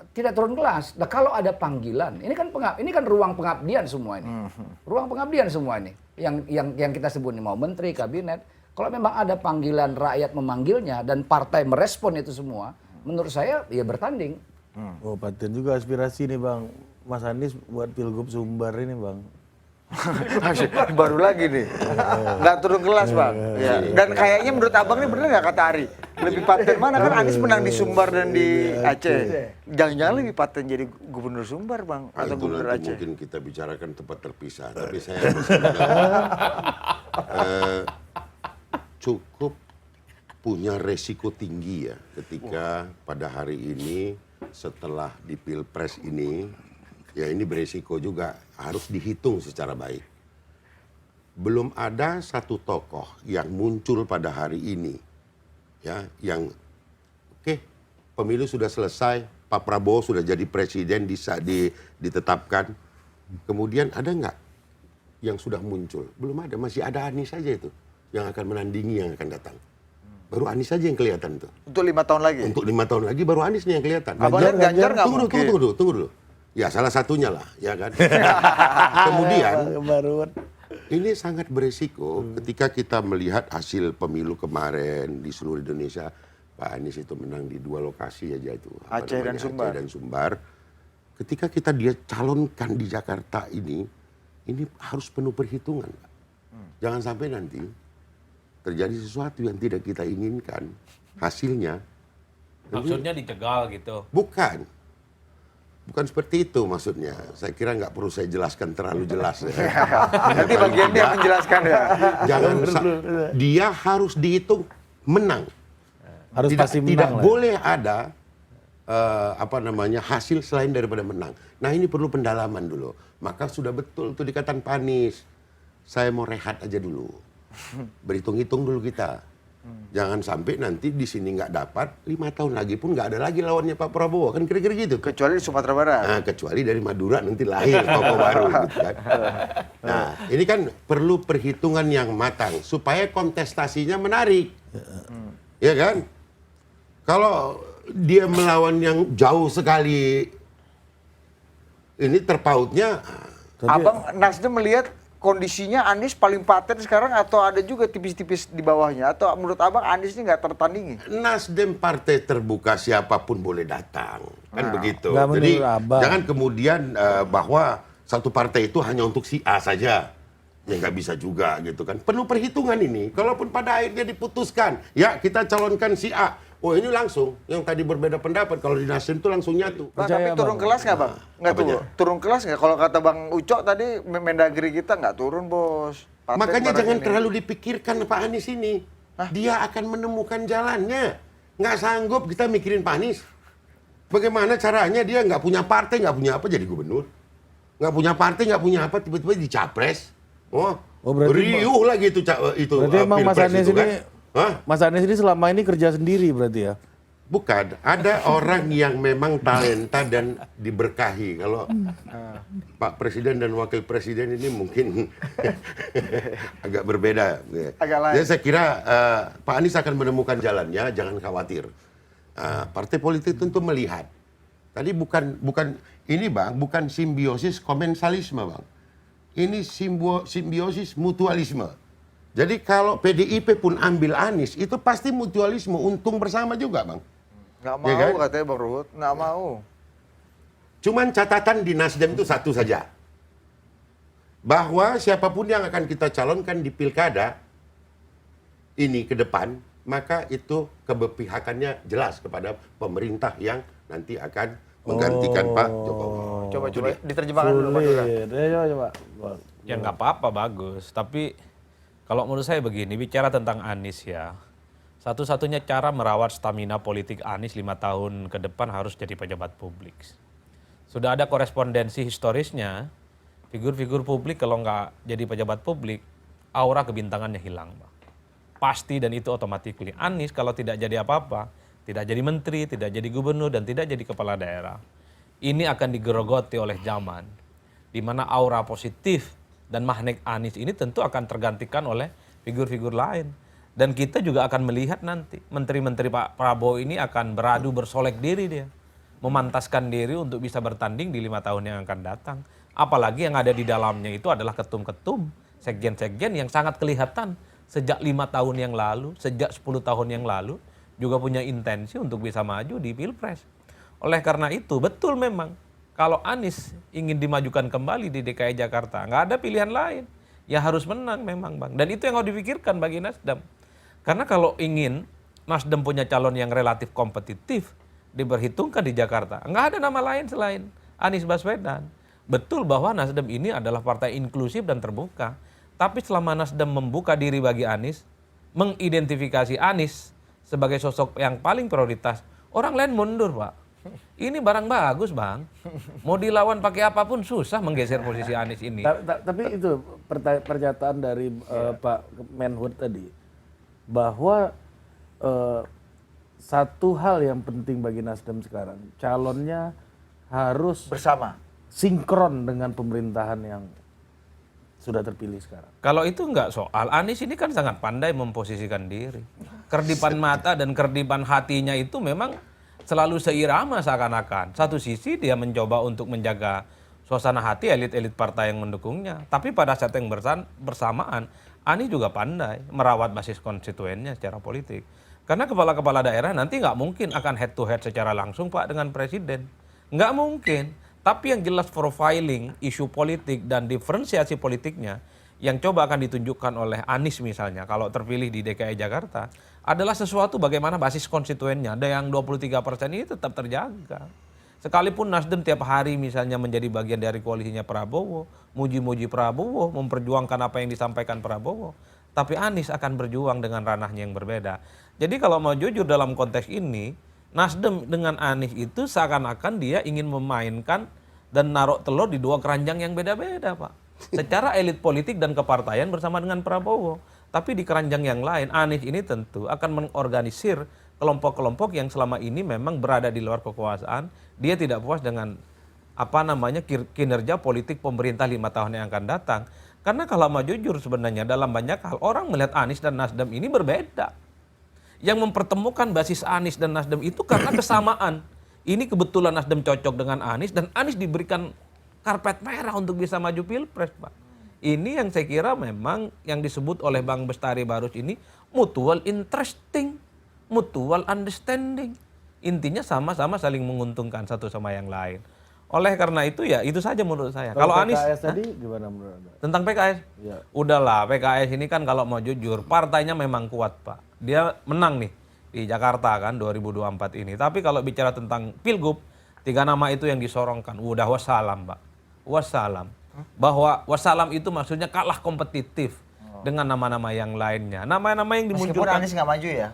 Tidak turun kelas. Nah, kalau ada panggilan, ini kan ruang pengabdian semua ini. Ruang pengabdian semua ini. Yang kita sebut ini mau menteri, kabinet. Kalau memang ada panggilan rakyat memanggilnya dan partai merespon itu semua, menurut saya ya bertanding. Oh, paten juga aspirasi nih Bang. Mas Anies buat Pilgub Sumbar ini Bang. Baru lagi nih. Nggak turun kelas Bang. Ya. Dan kayaknya menurut Abang ini bener nggak kata Ari? Lebih paten mana kan Anies menang di Sumbar dan di Aceh. Jangan-jangan lebih paten jadi gubernur Sumbar Bang. Atau Itu gubernur nanti Aceh. mungkin kita bicarakan tempat terpisah. Tapi saya masih bilang, cukup punya resiko tinggi ya ketika pada hari ini setelah di Pilpres ini, ya ini beresiko juga harus dihitung secara baik. Belum ada satu tokoh yang muncul pada hari ini, ya, yang pemilu sudah selesai, Pak Prabowo sudah jadi presiden, ditetapkan, kemudian ada nggak yang sudah muncul? Belum ada, masih ada Anies saja itu yang akan menandingi yang akan datang. Baru Anies saja yang kelihatan tuh. Untuk 5 tahun lagi? Untuk 5 tahun lagi baru Anies nih yang kelihatan. Abang lihat Ganjar nggak mungkin? Tunggu dulu. Ya salah satunya lah, ya kan. Kemudian ini sangat beresiko ketika kita melihat hasil pemilu kemarin di seluruh Indonesia. Pak Anies itu menang di 2 lokasi aja itu. Aceh dan Sumbar. Ketika dia calonkan di Jakarta ini harus penuh perhitungan. Jangan sampai nanti terjadi sesuatu yang tidak kita inginkan, hasilnya. Maksudnya dicegal gitu? Bukan seperti itu maksudnya. Saya kira nggak perlu saya jelaskan terlalu jelas. Nanti bagian dia menjelaskan ya. Dia harus dihitung menang. Harus pasti menang. Tidak boleh ada hasil selain daripada menang. Nah ini perlu pendalaman dulu. Maka sudah betul tuh dikatakan Pak Anies. Saya mau rehat aja dulu. Berhitung-hitung dulu kita. Jangan sampai nanti di sini nggak dapat, 5 tahun lagi pun nggak ada lagi lawannya Pak Prabowo. Kan kira-kira gitu. Kecuali di Sumatera Barat. Nah, kecuali dari Madura nanti lahir tokoh baru. Gitu kan. Nah, ini kan perlu perhitungan yang matang supaya kontestasinya menarik. Ya kan? Kalau dia melawan yang jauh sekali, ini terpautnya. Abang Nasdem melihat kondisinya Anies paling paten sekarang atau ada juga tipis-tipis di bawahnya? Atau menurut Abang Anies ini nggak tertandingi? Nasdem partai terbuka, siapapun boleh datang. Kan begitu. Nggak Jadi menurut Abang. jangan kemudian bahwa satu partai itu hanya untuk si A saja. Ya nggak bisa juga gitu kan. Penuh perhitungan ini. Kalaupun pada akhirnya diputuskan, ya kita calonkan si A. Oh ini langsung, yang tadi berbeda pendapat. Kalau di Nasdem itu langsung nyatu. Bang, tapi turun kelas nggak Bang? Nggak turun. Turun kelas nggak? Kalau kata Bang Ucok tadi, Mendagri kita nggak turun bos. Partai Makanya barang jangan ini. terlalu dipikirkan Pak Anies ini. Dia akan menemukan jalannya. Nggak sanggup kita mikirin Pak Anies. Bagaimana caranya dia nggak punya partai, nggak punya apa jadi gubernur. Nggak punya partai, nggak punya apa, tiba-tiba dicapres. Oh berarti riuh lagi itu berarti emang Mas pilpres Anies itu kan. ini Mas Anies ini selama ini kerja sendiri berarti ya? Bukan, ada orang yang memang talenta dan diberkahi. Kalau Pak Presiden dan Wakil Presiden ini mungkin agak berbeda. Agak lain. Jadi saya kira Pak Anies akan menemukan jalannya, jangan khawatir. Partai politik tentu melihat. Tadi bukan ini Bang, bukan simbiosis komensalisme Bang. Ini simbiosis mutualisme. Jadi kalau PDIP pun ambil Anies, itu pasti mutualisme, untung bersama juga Bang. Nggak mau Ya kan? katanya Bang Ruhut, nggak mau. Cuman catatan di Nasdem itu satu saja. Bahwa siapapun yang akan kita calonkan di pilkada ini ke depan, maka itu keberpihakannya jelas kepada pemerintah yang nanti akan menggantikan Pak Jokowi. Coba diterjemahkan dulu Pak Dura. Coba. Ya nggak apa-apa, bagus. Tapi kalau menurut saya begini, bicara tentang Anies ya, satu-satunya cara merawat stamina politik Anies 5 tahun ke depan harus jadi pejabat publik. Sudah ada korespondensi historisnya, figur-figur publik kalau nggak jadi pejabat publik, aura kebintangannya hilang, Bang. Pasti, dan itu otomatis. Anies kalau tidak jadi apa-apa, tidak jadi menteri, tidak jadi gubernur, dan tidak jadi kepala daerah, ini akan digerogoti oleh zaman, di mana aura positif dan magnet Anies ini tentu akan tergantikan oleh figur-figur lain. Dan kita juga akan melihat nanti, menteri-menteri Pak Prabowo ini akan beradu bersolek diri dia, memantaskan diri untuk bisa bertanding di 5 tahun yang akan datang. Apalagi yang ada di dalamnya itu adalah ketum-ketum, sekjen-sekjen yang sangat kelihatan sejak 5 tahun yang lalu, sejak 10 tahun yang lalu, juga punya intensi untuk bisa maju di Pilpres. Oleh karena itu, betul memang, kalau Anies ingin dimajukan kembali di DKI Jakarta, nggak ada pilihan lain. Ya harus menang memang Bang. Dan itu yang harus dipikirkan bagi Nasdem. Karena kalau ingin Nasdem punya calon yang relatif kompetitif, diperhitungkan di Jakarta, nggak ada nama lain selain Anies Baswedan. Betul bahwa Nasdem ini adalah partai inklusif dan terbuka. Tapi selama Nasdem membuka diri bagi Anies, mengidentifikasi Anies sebagai sosok yang paling prioritas, orang lain mundur Pak. Ini barang bagus Bang. Mau dilawan pakai apapun susah menggeser posisi Anies ini. Tapi itu pernyataan dari Pak Menhub tadi, bahwa satu hal yang penting bagi Nasdem sekarang, calonnya harus bersama, sinkron dengan pemerintahan yang sudah terpilih sekarang. Kalau itu enggak soal, Anies ini kan sangat pandai memposisikan diri. Kerdipan mata dan kerdipan hatinya itu memang selalu seirama seakan-akan. Satu sisi dia mencoba untuk menjaga suasana hati elit-elit partai yang mendukungnya. Tapi pada saat yang bersamaan, Anies juga pandai merawat basis konstituennya secara politik. Karena kepala-kepala daerah nanti nggak mungkin akan head to head secara langsung Pak dengan presiden. Nggak mungkin. Tapi yang jelas profiling isu politik dan diferensiasi politiknya yang coba akan ditunjukkan oleh Anies misalnya kalau terpilih di DKI Jakarta adalah sesuatu bagaimana basis konstituennya. Ada yang 23% ini tetap terjaga. Sekalipun Nasdem tiap hari misalnya menjadi bagian dari koalisinya Prabowo, muji-muji Prabowo, memperjuangkan apa yang disampaikan Prabowo. Tapi Anies akan berjuang dengan ranahnya yang berbeda. Jadi kalau mau jujur dalam konteks ini, Nasdem dengan Anies itu seakan-akan dia ingin memainkan dan naruh telur di dua keranjang yang beda-beda Pak. Secara elit politik dan kepartaian bersama dengan Prabowo. Tapi di keranjang yang lain, Anies ini tentu akan mengorganisir kelompok-kelompok yang selama ini memang berada di luar kekuasaan. Dia tidak puas dengan kinerja politik pemerintah 5 tahun yang akan datang. Karena kalau mau jujur sebenarnya dalam banyak hal orang melihat Anies dan Nasdem ini berbeda. Yang mempertemukan basis Anies dan Nasdem itu karena kesamaan. Ini kebetulan Nasdem cocok dengan Anies dan Anies diberikan karpet merah untuk bisa maju Pilpres Pak. Ini yang saya kira memang yang disebut oleh Bang Bestari Barus ini mutual interesting, mutual understanding. Intinya sama-sama saling menguntungkan satu sama yang lain. Oleh karena itu ya itu saja menurut saya. Kalau Anies PKS tadi gimana menurut Anda? tentang PKS, Ya. udahlah PKS ini kan kalau mau jujur partainya memang kuat Pak. Dia menang nih di Jakarta kan 2024 ini. Tapi kalau bicara tentang Pilgub, 3 nama itu yang disorongkan. Udah wassalam Pak, wassalam. Bahwa wassalam itu maksudnya kalah kompetitif dengan nama-nama yang lainnya. Nama-nama yang Meskipun dimunculkan. Anies nggak maju ya.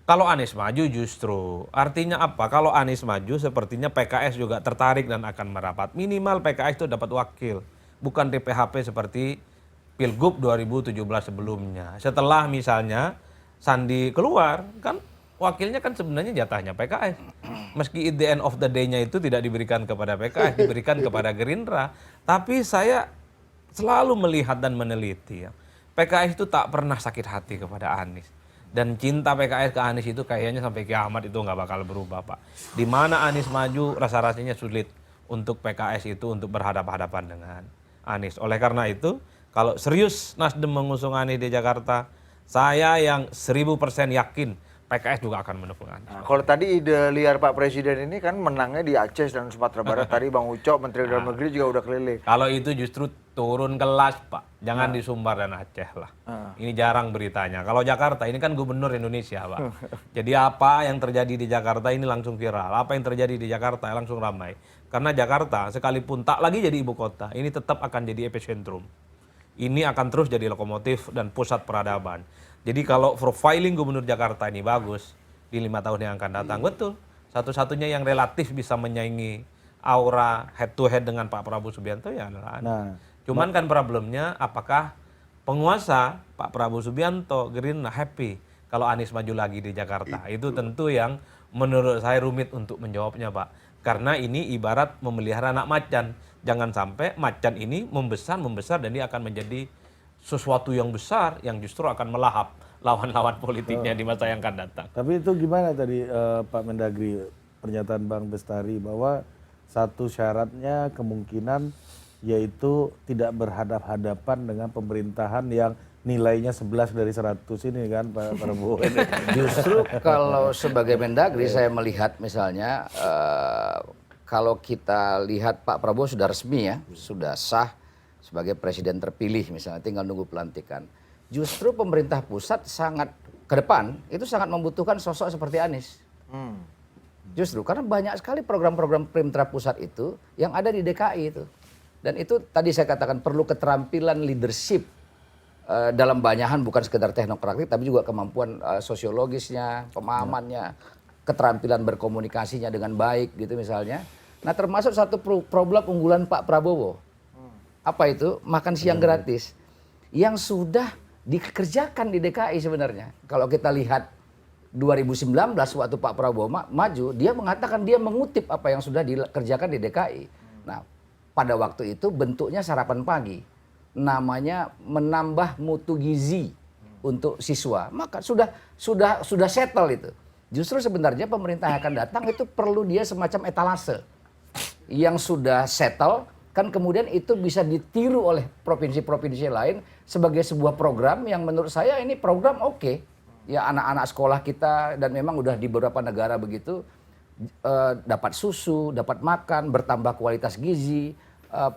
Kalau Anies maju justru, artinya apa? Kalau Anies maju sepertinya PKS juga tertarik dan akan merapat. Minimal PKS itu dapat wakil, bukan TPHP seperti Pilgub 2017 sebelumnya. Setelah misalnya Sandi keluar, kan wakilnya kan sebenarnya jatahnya PKS. Meski at the end of the day-nya itu tidak diberikan kepada PKS, diberikan kepada Gerindra. Tapi saya selalu melihat dan meneliti ya. PKS itu tak pernah sakit hati kepada Anies. Dan cinta PKS ke Anies itu kayaknya sampai kiamat itu nggak bakal berubah Pak. Di mana Anies maju rasa-rasanya sulit untuk PKS itu untuk berhadapan-hadapan dengan Anies. Oleh karena itu kalau serius Nasdem mengusung Anies di Jakarta, saya yang 1000% yakin PKS juga akan mendukung Anies. Nah, kalau tadi ide liar Pak Presiden ini kan menangnya di Aceh dan Sumatera Barat. Tadi Bang Ucok, Menteri Dalam Negeri juga udah keliling. Kalau itu justru turun kelas Pak, jangan di Sumbar dan Aceh lah. Ini jarang beritanya. Kalau Jakarta ini kan gubernur Indonesia Pak. Jadi apa yang terjadi di Jakarta ini langsung viral. Apa yang terjadi di Jakarta langsung ramai. Karena Jakarta sekalipun tak lagi jadi ibu kota, ini tetap akan jadi epicentrum. Ini akan terus jadi lokomotif dan pusat peradaban. Jadi kalau profiling gubernur Jakarta ini bagus di 5 tahun yang akan datang, betul. Satu-satunya yang relatif bisa menyaingi aura head to head dengan Pak Prabowo Subianto ya adalah Anies. Nah, Cuman kan problemnya apakah penguasa Pak Prabowo Subianto Gerindra happy kalau Anies maju lagi di Jakarta? Itu tentu yang menurut saya rumit untuk menjawabnya Pak. Karena ini ibarat memelihara anak macan. Jangan sampai macan ini membesar dan dia akan menjadi sesuatu yang besar yang justru akan melahap lawan-lawan politiknya di masa yang akan datang. tapi itu gimana tadi Pak Mendagri pernyataan Bang Bestari bahwa satu syaratnya kemungkinan yaitu tidak berhadap-hadapan dengan pemerintahan yang nilainya 11 dari 100 ini kan Pak Prabowo. Justru kalau sebagai Mendagri saya melihat misalnya kalau kita lihat Pak Prabowo sudah resmi ya, sudah sah sebagai presiden terpilih misalnya, tinggal nunggu pelantikan. Justru pemerintah pusat sangat ke depan itu sangat membutuhkan sosok seperti Anies. Justru karena banyak sekali program-program pemerintah pusat itu yang ada di DKI itu. Dan itu tadi saya katakan perlu keterampilan leadership dalam banyahan, bukan sekedar teknokratik tapi juga kemampuan sosiologisnya, pemahamannya, keterampilan berkomunikasinya dengan baik gitu misalnya. Nah termasuk satu problem unggulan Pak Prabowo. Apa itu? Makan siang gratis. Yang sudah dikerjakan di DKI sebenarnya. Kalau kita lihat 2019 waktu Pak Prabowo maju, dia mengatakan dia mengutip apa yang sudah dikerjakan di DKI. Nah, pada waktu itu bentuknya sarapan pagi. Namanya menambah mutu gizi untuk siswa. Maka sudah settle itu. Justru sebenarnya pemerintah yang akan datang itu perlu dia semacam etalase. Yang sudah settle kan kemudian itu bisa ditiru oleh provinsi-provinsi lain sebagai sebuah program yang menurut saya ini program oke. Ya anak-anak sekolah kita dan memang udah di beberapa negara begitu dapat susu, dapat makan, bertambah kualitas gizi,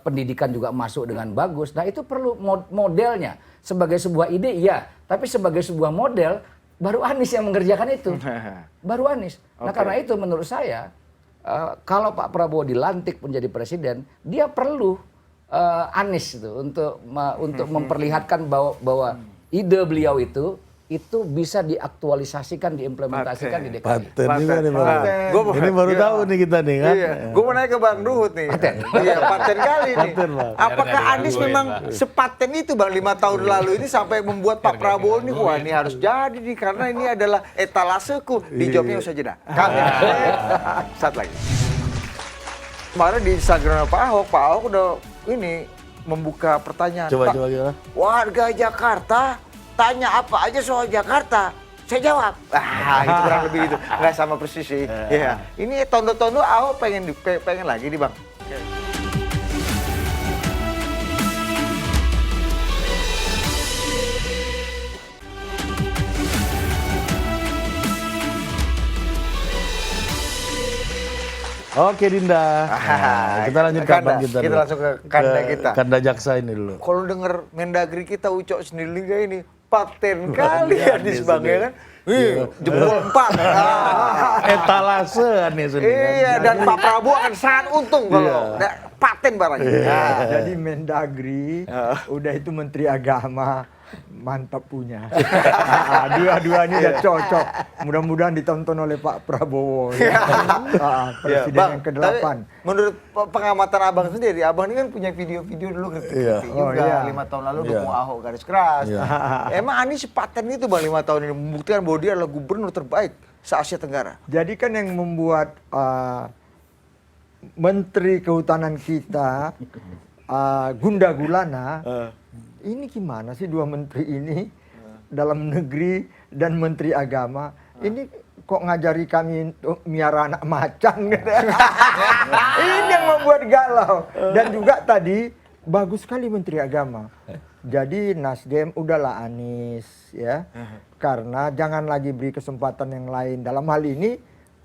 pendidikan juga masuk dengan bagus. Nah itu perlu modelnya sebagai sebuah ide ya, tapi sebagai sebuah model baru Anies yang mengerjakan itu. Baru Anies. Nah karena itu menurut saya kalau Pak Prabowo dilantik menjadi presiden, dia perlu Anies itu untuk memperlihatkan bahwa ide beliau itu bisa diaktualisasikan, diimplementasikan di DKI. Paten juga nih Bang. Ini baru tahu nih kita nih kan. Iya. Gue mau nanya ke Bang Ruhut nih. Iya, paten kali nih. Paten, Bang. Apakah Anies memang sepaten itu Bang 5 tahun lalu ini sampai membuat Pak Prabowo nih, wah ini harus jadi nih karena ini adalah etalaseku. Dijawabnya usah jeda. Kami saat lagi. Kemarin di Instagram Pak Ahok udah ini membuka pertanyaan. Coba Pak, gimana? warga Jakarta tanya apa aja soal Jakarta, saya jawab. Itu kurang lebih itu, nggak sama persis sih. Iya. Ini tondo-tondo Ahok pengen lagi nih Bang. Oke Dinda. Nah, kita lanjut Kanda. kapan kita? Kita dulu? langsung ke Kanda kita. Kanda Jaksa ini dulu. Kalau denger Mendagri kita Ucok sendiri ini paten kali Anies Bang ya kan. Jempol 4. Etalase Anies ini. Iya, dan Pak Prabowo akan sangat untung kalau paten barangnya. Nah, Jadi Mendagri, udah itu Menteri Agama, mantap punya. Dua-duanya udah cocok. Mudah-mudahan ditonton oleh Pak Prabowo. Presiden Bang, yang ke-8. tapi menurut pengamatan Abang sendiri, Abang ini kan punya video-video dulu kritik juga 5 tahun lalu dukung Ahok garis keras. Emang Anies paten itu Bang 5 tahun ini membuktikan bahwa dia adalah gubernur terbaik se-Asia Tenggara. Jadi kan yang membuat Menteri Kehutanan kita Gunda Gulana, ini gimana sih dua menteri ini dalam negeri dan Menteri Agama ini kok ngajari kami untuk miara anak macan gitu. Ini yang membuat galau. Dan juga tadi bagus sekali Menteri Agama. Jadi Nasdem udahlah Anies ya. Karena jangan lagi beri kesempatan yang lain. Dalam hal ini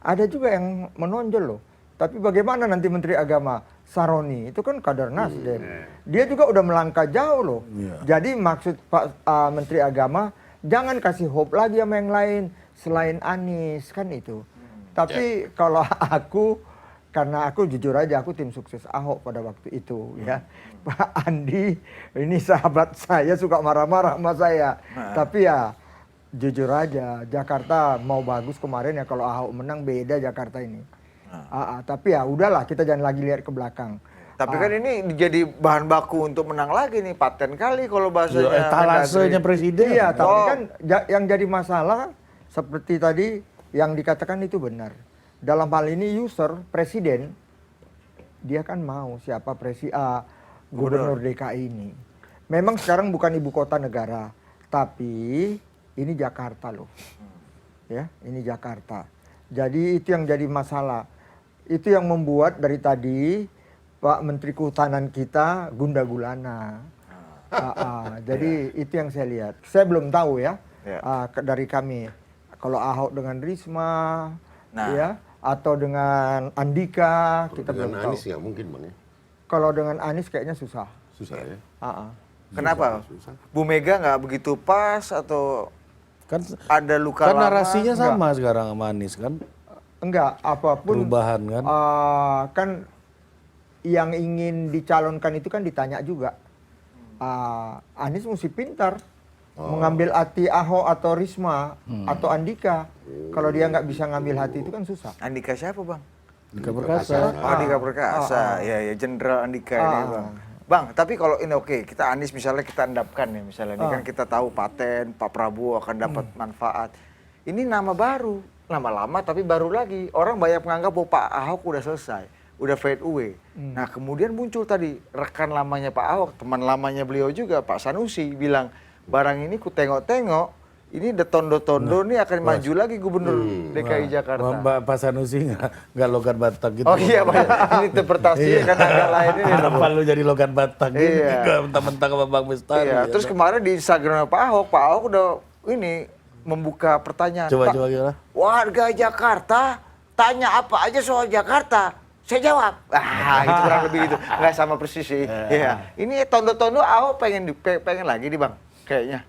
ada juga yang menonjol loh. Tapi bagaimana nanti Menteri Agama Saroni itu kan kader Nasdem. Dia juga udah melangkah jauh loh. Jadi maksud Pak Menteri Agama jangan kasih hope lagi sama yang lain selain Anies kan itu. Tapi kalau aku karena aku jujur aja aku tim sukses Ahok pada waktu itu ya. Pak Andi ini sahabat saya suka marah-marah sama saya. Tapi ya jujur aja Jakarta mau bagus kemarin ya kalau Ahok menang beda Jakarta ini. Tapi ya udahlah kita jangan lagi lihat ke belakang. Tapi kan ini jadi bahan baku untuk menang lagi nih, paten kali kalau bahasanya. Etalasenya presiden. Iya, tapi kan yang jadi masalah seperti tadi yang dikatakan itu benar. Dalam hal ini user presiden dia kan mau siapa gubernur DKI ini. Memang sekarang bukan ibu kota negara, tapi ini Jakarta loh. Ya, ini Jakarta. Jadi itu yang jadi masalah. Itu yang membuat dari tadi Pak Menteri Kehutanan kita Gunda Gulana. Jadi itu yang saya lihat. Saya belum tahu ya dari kami. Kalau Ahok dengan Risma, ya, atau dengan Andika, kita belum tahu. Anies nggak mungkin Bang ya. Kalau dengan Anies kayaknya susah. Susah ya. Kenapa? Susah. Bu Mega nggak begitu pas atau Kan ada luka kan lama? narasinya sama sekarang sama Anies kan. Enggak, apapun Perubahan kan. kan yang ingin dicalonkan itu kan ditanya juga. Anies mesti pintar mengambil hati Ahok atau Risma atau Andika. Kalau dia nggak bisa ngambil hati itu kan susah. Andika siapa Bang? Andika Perkasa. Oh, Andika Perkasa. Ya, Jenderal Andika ini Bang. Bang, tapi kalau ini oke, kita Anies misalnya kita endapkan ya misalnya. Ini kan kita tahu paten, Pak Prabowo akan dapat manfaat. Ini nama baru, nama lama tapi baru lagi. Orang banyak menganggap bahwa Pak Ahok udah selesai, udah fade away. Nah kemudian muncul tadi rekan lamanya Pak Ahok, teman lamanya beliau juga Pak Sanusi bilang, barang ini ku tengok-tengok, ini detondo-tondo nih akan maju lagi gubernur DKI Jakarta. Pak Sanusi nggak logat Batak gitu. Oh iya Pak, ini interpretasinya kan agak lain ini. Kenapa lu jadi logat Batak gitu? Iya. Mentang-mentang sama Bang Bestari. Iya, terus kemarin di Instagram Pak Ahok udah ini membuka pertanyaan. Coba Pak, warga Jakarta tanya apa aja soal Jakarta, saya jawab. Gitu kurang lebih gitu. Nggak sama persis sih. Iya. Ini tondo-tondo Ahok pengen lagi nih Bang, kayaknya.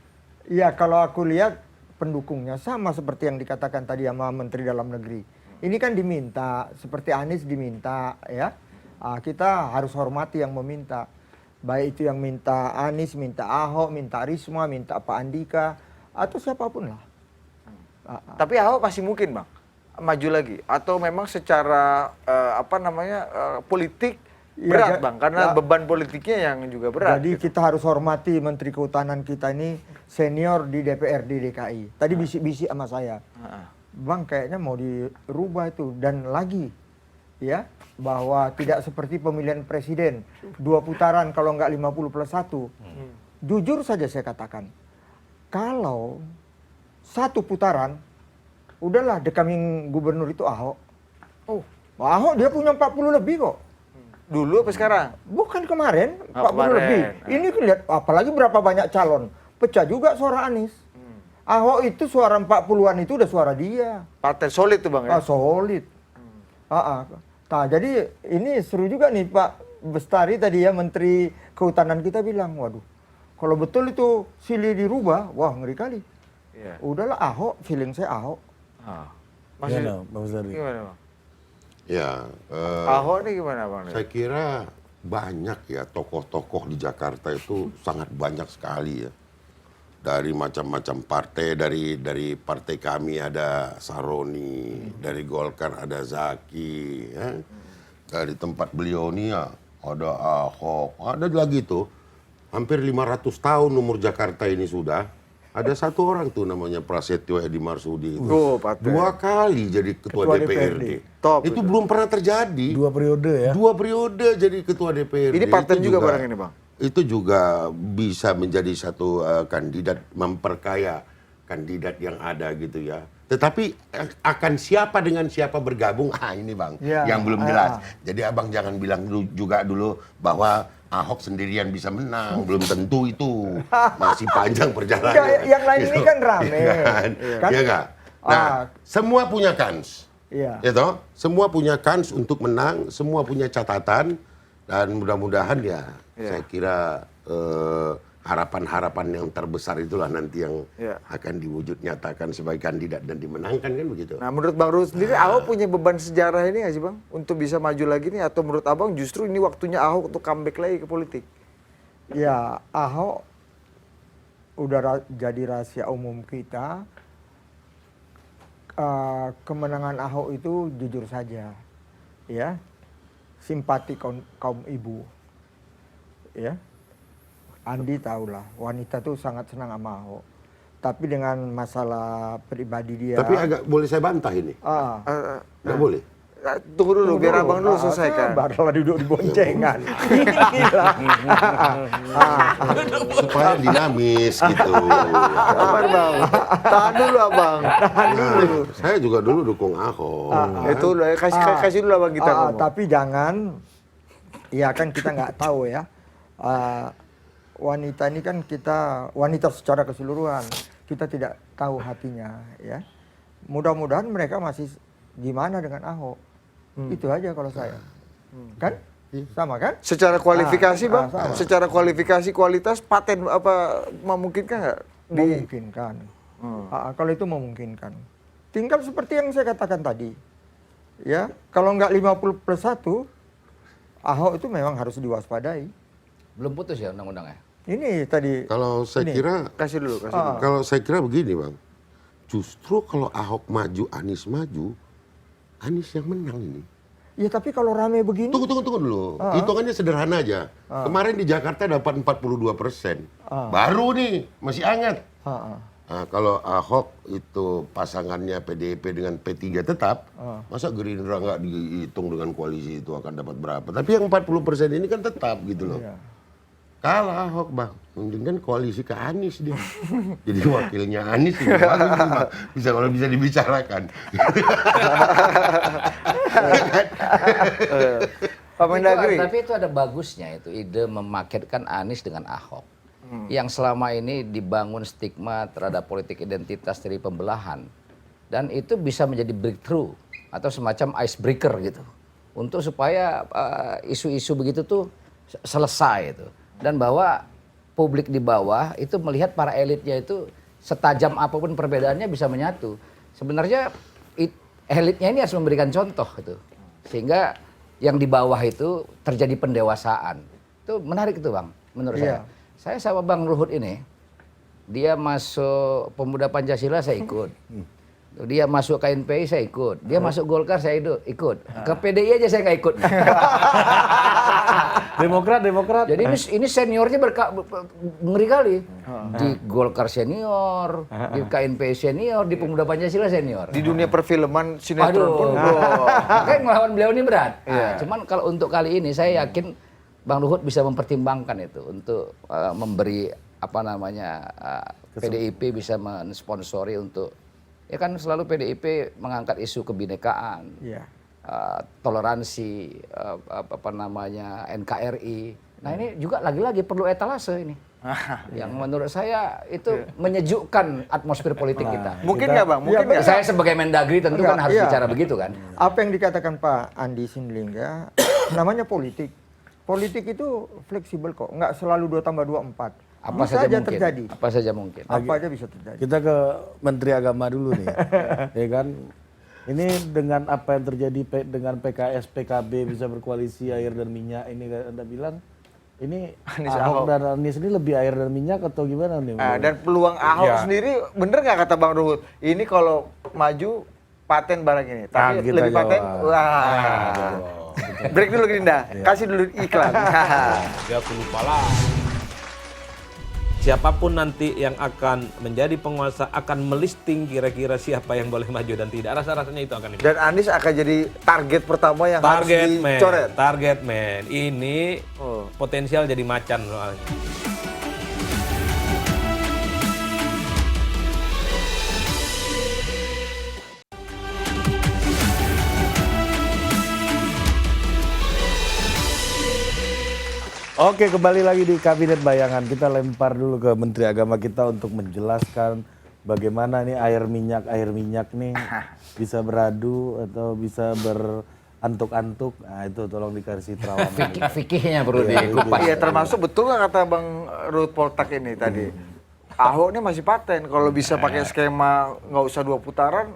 Iya, kalau aku lihat pendukungnya sama seperti yang dikatakan tadi sama Menteri Dalam Negeri. Ini kan diminta, seperti Anies diminta ya. Kita harus hormati yang meminta. Baik itu yang minta Anies, minta Ahok, minta Risma, minta Pak Andika, atau siapapun lah. Tapi Ahok masih mungkin Bang maju lagi atau memang secara politik berat Bang karena beban politiknya yang juga berat. Jadi kita harus hormati Menteri Kehutanan kita ini senior di DPRD DKI. Tadi bisik-bisik sama saya. Bang kayaknya mau dirubah itu dan lagi ya bahwa tidak seperti pemilihan presiden 2 putaran kalau nggak 50+1. Jujur saja saya katakan kalau 1 putaran udahlah decoming gubernur itu Ahok. Ahok dia punya 40 lebih kok. Dulu apa sekarang? Bukan kemarin, 40 lebih. Ini lihat apalagi berapa banyak calon. Pecah juga suara Anies. Ahok itu suara 40-an itu udah suara dia. Partai solid tuh Bang ya? Solid. Nah, jadi ini seru juga nih Pak Bestari tadi ya, Menteri Kehutanan kita bilang, waduh, kalau betul itu Silih dirubah, wah ngeri kali. Iya. Udahlah Ahok, feeling saya Ahok. Masih Gimana, Bang Bestari? gimana Bang? Ya, Ahok nih gimana Bang? saya kira banyak ya tokoh-tokoh di Jakarta itu sangat banyak sekali ya. Dari macam-macam partai, dari partai kami ada Saroni, dari Golkar ada Zaki, ya. Dari tempat beliau ini ya ada Ahok, ada lagi tuh. Hampir 500 tahun umur Jakarta ini sudah. Ada satu orang tuh namanya Prasetyo Edi Marsudi itu. Oh, Paten. 2 kali jadi ketua DPRD. Top itu itu. belum pernah terjadi. 2 periode ya. 2 periode jadi ketua DPRD. Ini Paten Itu juga barang ini Bang? Itu juga bisa menjadi satu kandidat, memperkaya kandidat yang ada gitu ya. Tetapi akan siapa dengan siapa bergabung, ini Bang, Ya, yang belum jelas. Jadi Abang jangan bilang juga dulu bahwa Ahok sendirian bisa menang, belum tentu itu. Masih panjang perjalanannya. Enggak, yang lain ini kan rame. Iya kan? Kan? Iya nggak? Nah, semua punya kans. Iya. Ya toh? Semua punya kans untuk menang, semua punya catatan, dan mudah-mudahan ya, saya kira harapan-harapan yang terbesar itulah nanti yang akan diwujud nyatakan sebagai kandidat dan dimenangkan, kan begitu. Nah, menurut Bang Ruhut sendiri, Ahok punya beban sejarah ini nggak sih Bang? Untuk bisa maju lagi nih, atau menurut Abang justru ini waktunya Ahok untuk comeback lagi ke politik? Ya, Ahok udah jadi rahasia umum kita. Kemenangan Ahok itu jujur saja, ya, simpati kaum ibu, ya. Andi tahulah, wanita tuh sangat senang sama Ahok. Tapi dengan masalah pribadi dia. Tapi agak boleh saya bantah ini? Nggak boleh? Tunggu dulu, biar Abang dulu selesaikan. Barulah duduk di boncengan. Gila. Supaya dinamis gitu. Sabar Bang, tahan dulu Abang. Tahan dulu. Saya juga dulu dukung Ahok. Itu kasih dulu Abang kita ngomong. Tapi jangan, ya kan kita nggak tahu ya. Wanita ini kan kita, wanita secara keseluruhan, kita tidak tahu hatinya ya. Mudah-mudahan mereka masih gimana dengan Ahok. Itu aja kalau saya. Kan? Sama kan? Secara kualifikasi Bang, sama. secara kualifikasi kualitas Paten apa memungkinkan nggak? Memungkinkan. Kalau itu memungkinkan. Tinggal seperti yang saya katakan tadi. Ya, kalau nggak 50+1, Ahok itu memang harus diwaspadai. Belum putus ya undang-undangnya? Ini tadi. Kalau saya kira, Kasih dulu. kalau saya kira begini Bang, justru kalau Ahok maju, Anies maju, Anies yang menang ini. Ya tapi kalau rame begini. Tunggu dulu. Hitungannya sederhana aja. Kemarin di Jakarta dapat 42%. Baru nih, masih hangat. Nah, kalau Ahok itu pasangannya PDIP dengan P3 tetap, masa Gerindra nggak dihitung dengan koalisi itu akan dapat berapa? Tapi yang 40% ini kan tetap gitu loh. Iya. Kalah Ahok Bang, mendingan koalisi ke Anies dia. Jadi wakilnya Anies itu bagus nih, Bang. Bisa kalau bisa dibicarakan. Pak Mendagri. Tapi itu ada bagusnya itu ide memaketkan Anies dengan Ahok. Yang selama ini dibangun stigma terhadap politik identitas dari pembelahan. Dan itu bisa menjadi breakthrough atau semacam icebreaker gitu. Untuk supaya isu-isu begitu tuh selesai itu. Dan bahwa publik di bawah itu melihat para elitnya itu setajam apapun perbedaannya bisa menyatu. Sebenarnya elitnya ini harus memberikan contoh gitu. Sehingga yang di bawah itu terjadi pendewasaan. Itu menarik itu Bang, menurut saya. Saya sama Bang Ruhut ini, dia masuk Pemuda Pancasila saya ikut. Dia masuk KNPI saya ikut. Dia masuk Golkar saya ikut. Ke PDI aja saya nggak ikut. Demokrat. Jadi ini seniornya ngeri kali. Di Golkar senior, di KNPI senior, di Pemuda Pancasila senior. Di dunia perfilman sinetron pun. Makanya ngelawan beliau ini berat. Cuman kalau untuk kali ini saya yakin Bang Ruhut bisa mempertimbangkan itu untuk memberi PDIP bisa mensponsori untuk, ya kan selalu PDIP mengangkat isu kebinekaan, toleransi, NKRI. Nah ini juga lagi-lagi perlu etalase ini. Yang menurut saya itu menyejukkan atmosfer politik kita. Mungkin nggak Bang? Mungkin nggak? Saya sebagai Mendagri tentu kan harus bicara begitu kan. Apa yang dikatakan Pak Andi Sindlingga, namanya politik. Politik itu fleksibel kok, nggak selalu 2+2 4. Apa Bisa saja aja mungkin. terjadi. Apa saja mungkin. Apa aja bisa terjadi. Kita ke Menteri Agama dulu nih, ya kan? Ini dengan apa yang terjadi dengan PKS, PKB bisa berkoalisi air dan minyak ini Anda bilang, ini Ahok dan Anies ini lebih air dan minyak atau gimana nih? Dan peluang Ahok sendiri bener nggak kata Bang Ruhut? Ini kalau maju paten barang ini, tapi kita lebih paten, jawab. wah. Break dulu Gerinda, kasih dulu iklan. Ya aku lupa lah. Siapapun nanti yang akan menjadi penguasa akan melisting kira-kira siapa yang boleh maju dan tidak. Rasa-rasanya itu akan Dan Anies akan jadi target pertama yang harus dicoret. Target man. Ini potensial jadi macan soalnya. Oke, kembali lagi di Kabinet Bayangan. Kita lempar dulu ke Menteri Agama kita untuk menjelaskan bagaimana nih air minyak nih bisa beradu atau bisa berantuk-antuk. Nah itu tolong dikasih terawangan. Fikihnya perlu dikupas. Iya, termasuk betul nggak kata Bang Ruhut Poltak ini tadi? Ahok ini masih paten, kalau bisa pakai skema nggak usah 2 putaran,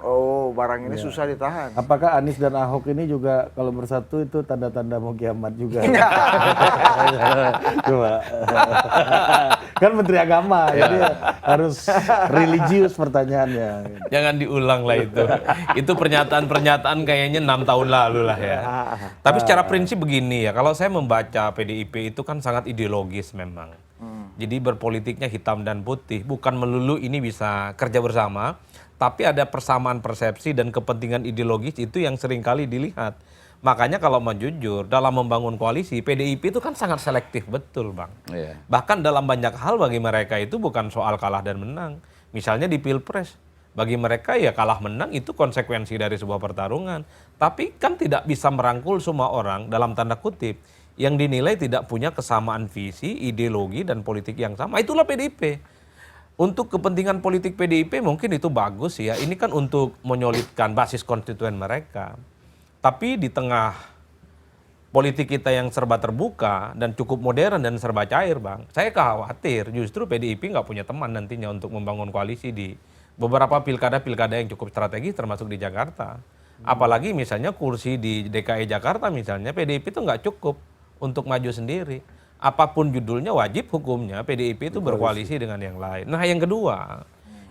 barang ini susah ditahan. Apakah Anies dan Ahok ini juga kalau bersatu itu tanda-tanda mau kiamat juga? Coba. Kan Menteri Agama, jadi harus religius pertanyaannya. Jangan diulang lah itu. Itu pernyataan-pernyataan kayaknya 6 tahun lalu lah ya. Tapi secara prinsip begini ya, kalau saya membaca PDIP itu kan sangat ideologis memang. Jadi berpolitiknya hitam dan putih, bukan melulu ini bisa kerja bersama, tapi ada persamaan persepsi dan kepentingan ideologis itu yang seringkali dilihat. Makanya kalau mau jujur, dalam membangun koalisi, PDIP itu kan sangat selektif betul Bang. Iya. Bahkan dalam banyak hal bagi mereka itu bukan soal kalah dan menang. Misalnya di Pilpres, bagi mereka ya kalah menang itu konsekuensi dari sebuah pertarungan. Tapi kan tidak bisa merangkul semua orang dalam tanda kutip yang dinilai tidak punya kesamaan visi, ideologi, dan politik yang sama. Itulah PDIP. Untuk kepentingan politik PDIP mungkin itu bagus ya. Ini kan untuk menyolidkan basis konstituen mereka. Tapi di tengah politik kita yang serba terbuka dan cukup modern dan serba cair Bang, saya khawatir justru PDIP nggak punya teman nantinya untuk membangun koalisi di beberapa pilkada-pilkada yang cukup strategis termasuk di Jakarta. Apalagi misalnya kursi di DKI Jakarta misalnya, PDIP itu nggak cukup untuk maju sendiri. Apapun judulnya wajib hukumnya PDIP itu berkoalisi dengan yang lain. Nah yang kedua,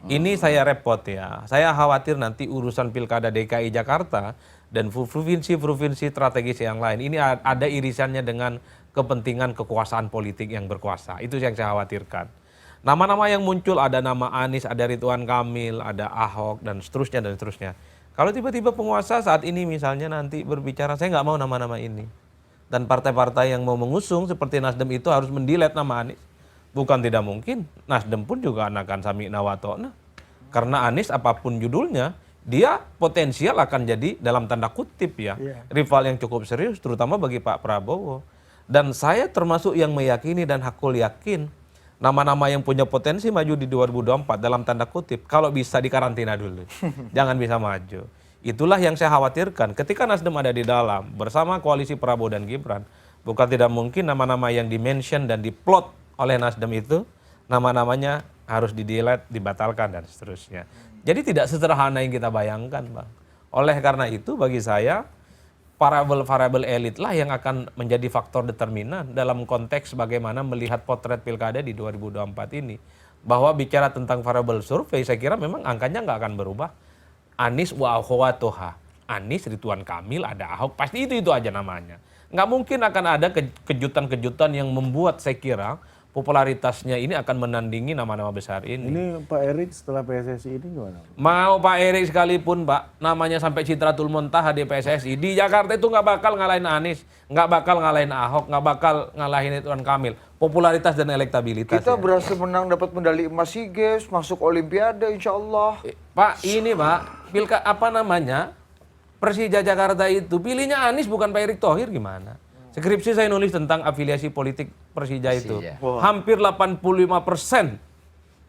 ini saya repot ya. Saya khawatir nanti urusan pilkada DKI Jakarta dan provinsi-provinsi strategis yang lain. Ini ada irisannya dengan kepentingan kekuasaan politik yang berkuasa. Itu yang saya khawatirkan. Nama-nama yang muncul ada nama Anies, ada Ridwan Kamil, ada Ahok, dan seterusnya dan seterusnya. Kalau tiba-tiba penguasa saat ini misalnya nanti berbicara, saya nggak mau nama-nama ini. Dan partai-partai yang mau mengusung seperti Nasdem itu harus mendelete nama Anies. Bukan tidak mungkin, Nasdem pun juga akan sami'na wa ta'na. Karena Anies apapun judulnya, dia potensial akan jadi dalam tanda kutip ya, rival yang cukup serius terutama bagi Pak Prabowo. Dan saya termasuk yang meyakini dan hakul yakin nama-nama yang punya potensi maju di 2024 dalam tanda kutip, kalau bisa dikarantina dulu. Jangan bisa maju. Itulah yang saya khawatirkan. Ketika Nasdem ada di dalam bersama koalisi Prabowo dan Gibran, bukan tidak mungkin nama-nama yang dimention dan diplot oleh Nasdem itu, nama-namanya harus di-delete, dibatalkan dan seterusnya. Jadi tidak sederhana yang kita bayangkan, Bang. Oleh karena itu bagi saya, variabel elit lah yang akan menjadi faktor determinan dalam konteks bagaimana melihat potret pilkada di 2024 ini. Bahwa bicara tentang variabel survei, saya kira memang angkanya nggak akan berubah. Anies wa akhwatuha. Anies, Ridwan Kamil, ada Ahok, pasti itu aja namanya. Nggak mungkin akan ada kejutan-kejutan yang membuat saya kira popularitasnya ini akan menandingi nama-nama besar ini. Ini Pak Erik setelah PSSI ini gimana? Mau Pak Erik sekalipun Pak, namanya sampai Citratul Muntaha di PSSI, di Jakarta itu nggak bakal ngalahin Anies, nggak bakal ngalahin Ahok, nggak bakal ngalahin Ridwan Kamil. Popularitas dan elektabilitas. Kita berhasil menang, dapat medali emas SEA Games, masuk Olimpiade insya Allah. Pak, ini Pak, Persija Jakarta itu pilihnya Anies bukan Pak Erick Thohir gimana? Skripsi saya nulis tentang afiliasi politik Persija itu. Persija. Hampir 85%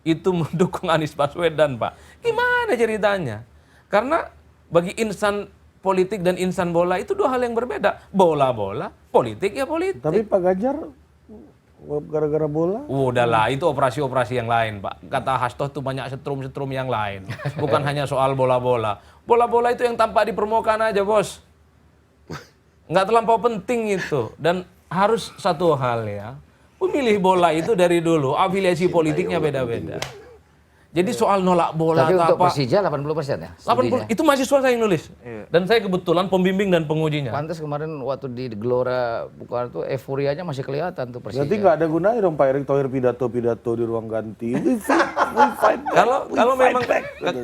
itu mendukung Anies Baswedan, Pak. Gimana ceritanya? Karena bagi insan politik dan insan bola itu dua hal yang berbeda. Bola, politik ya politik. Tapi Pak Ganjar gara-gara bola? Udahlah, itu operasi-operasi yang lain, Pak. Kata Hasto tuh banyak setrum-setrum yang lain. Bukan hanya soal bola-bola. Bola-bola itu yang tampak di permukaan aja, Bos. Nggak terlampau penting itu. Dan harus satu hal ya, pemilih bola itu dari dulu, afiliasi politiknya beda-beda. Jadi soal nolak bola Tapi atau untuk apa, Persija 80% ya? 80, itu mahasiswa saya yang nulis. Dan saya kebetulan pembimbing dan pengujinya. Pantes kemarin waktu di Gelora bukan tuh euforianya masih kelihatan tuh Persija. Berarti nggak ada gunanya dong Pak Erick Thohir pidato-pidato di ruang ganti.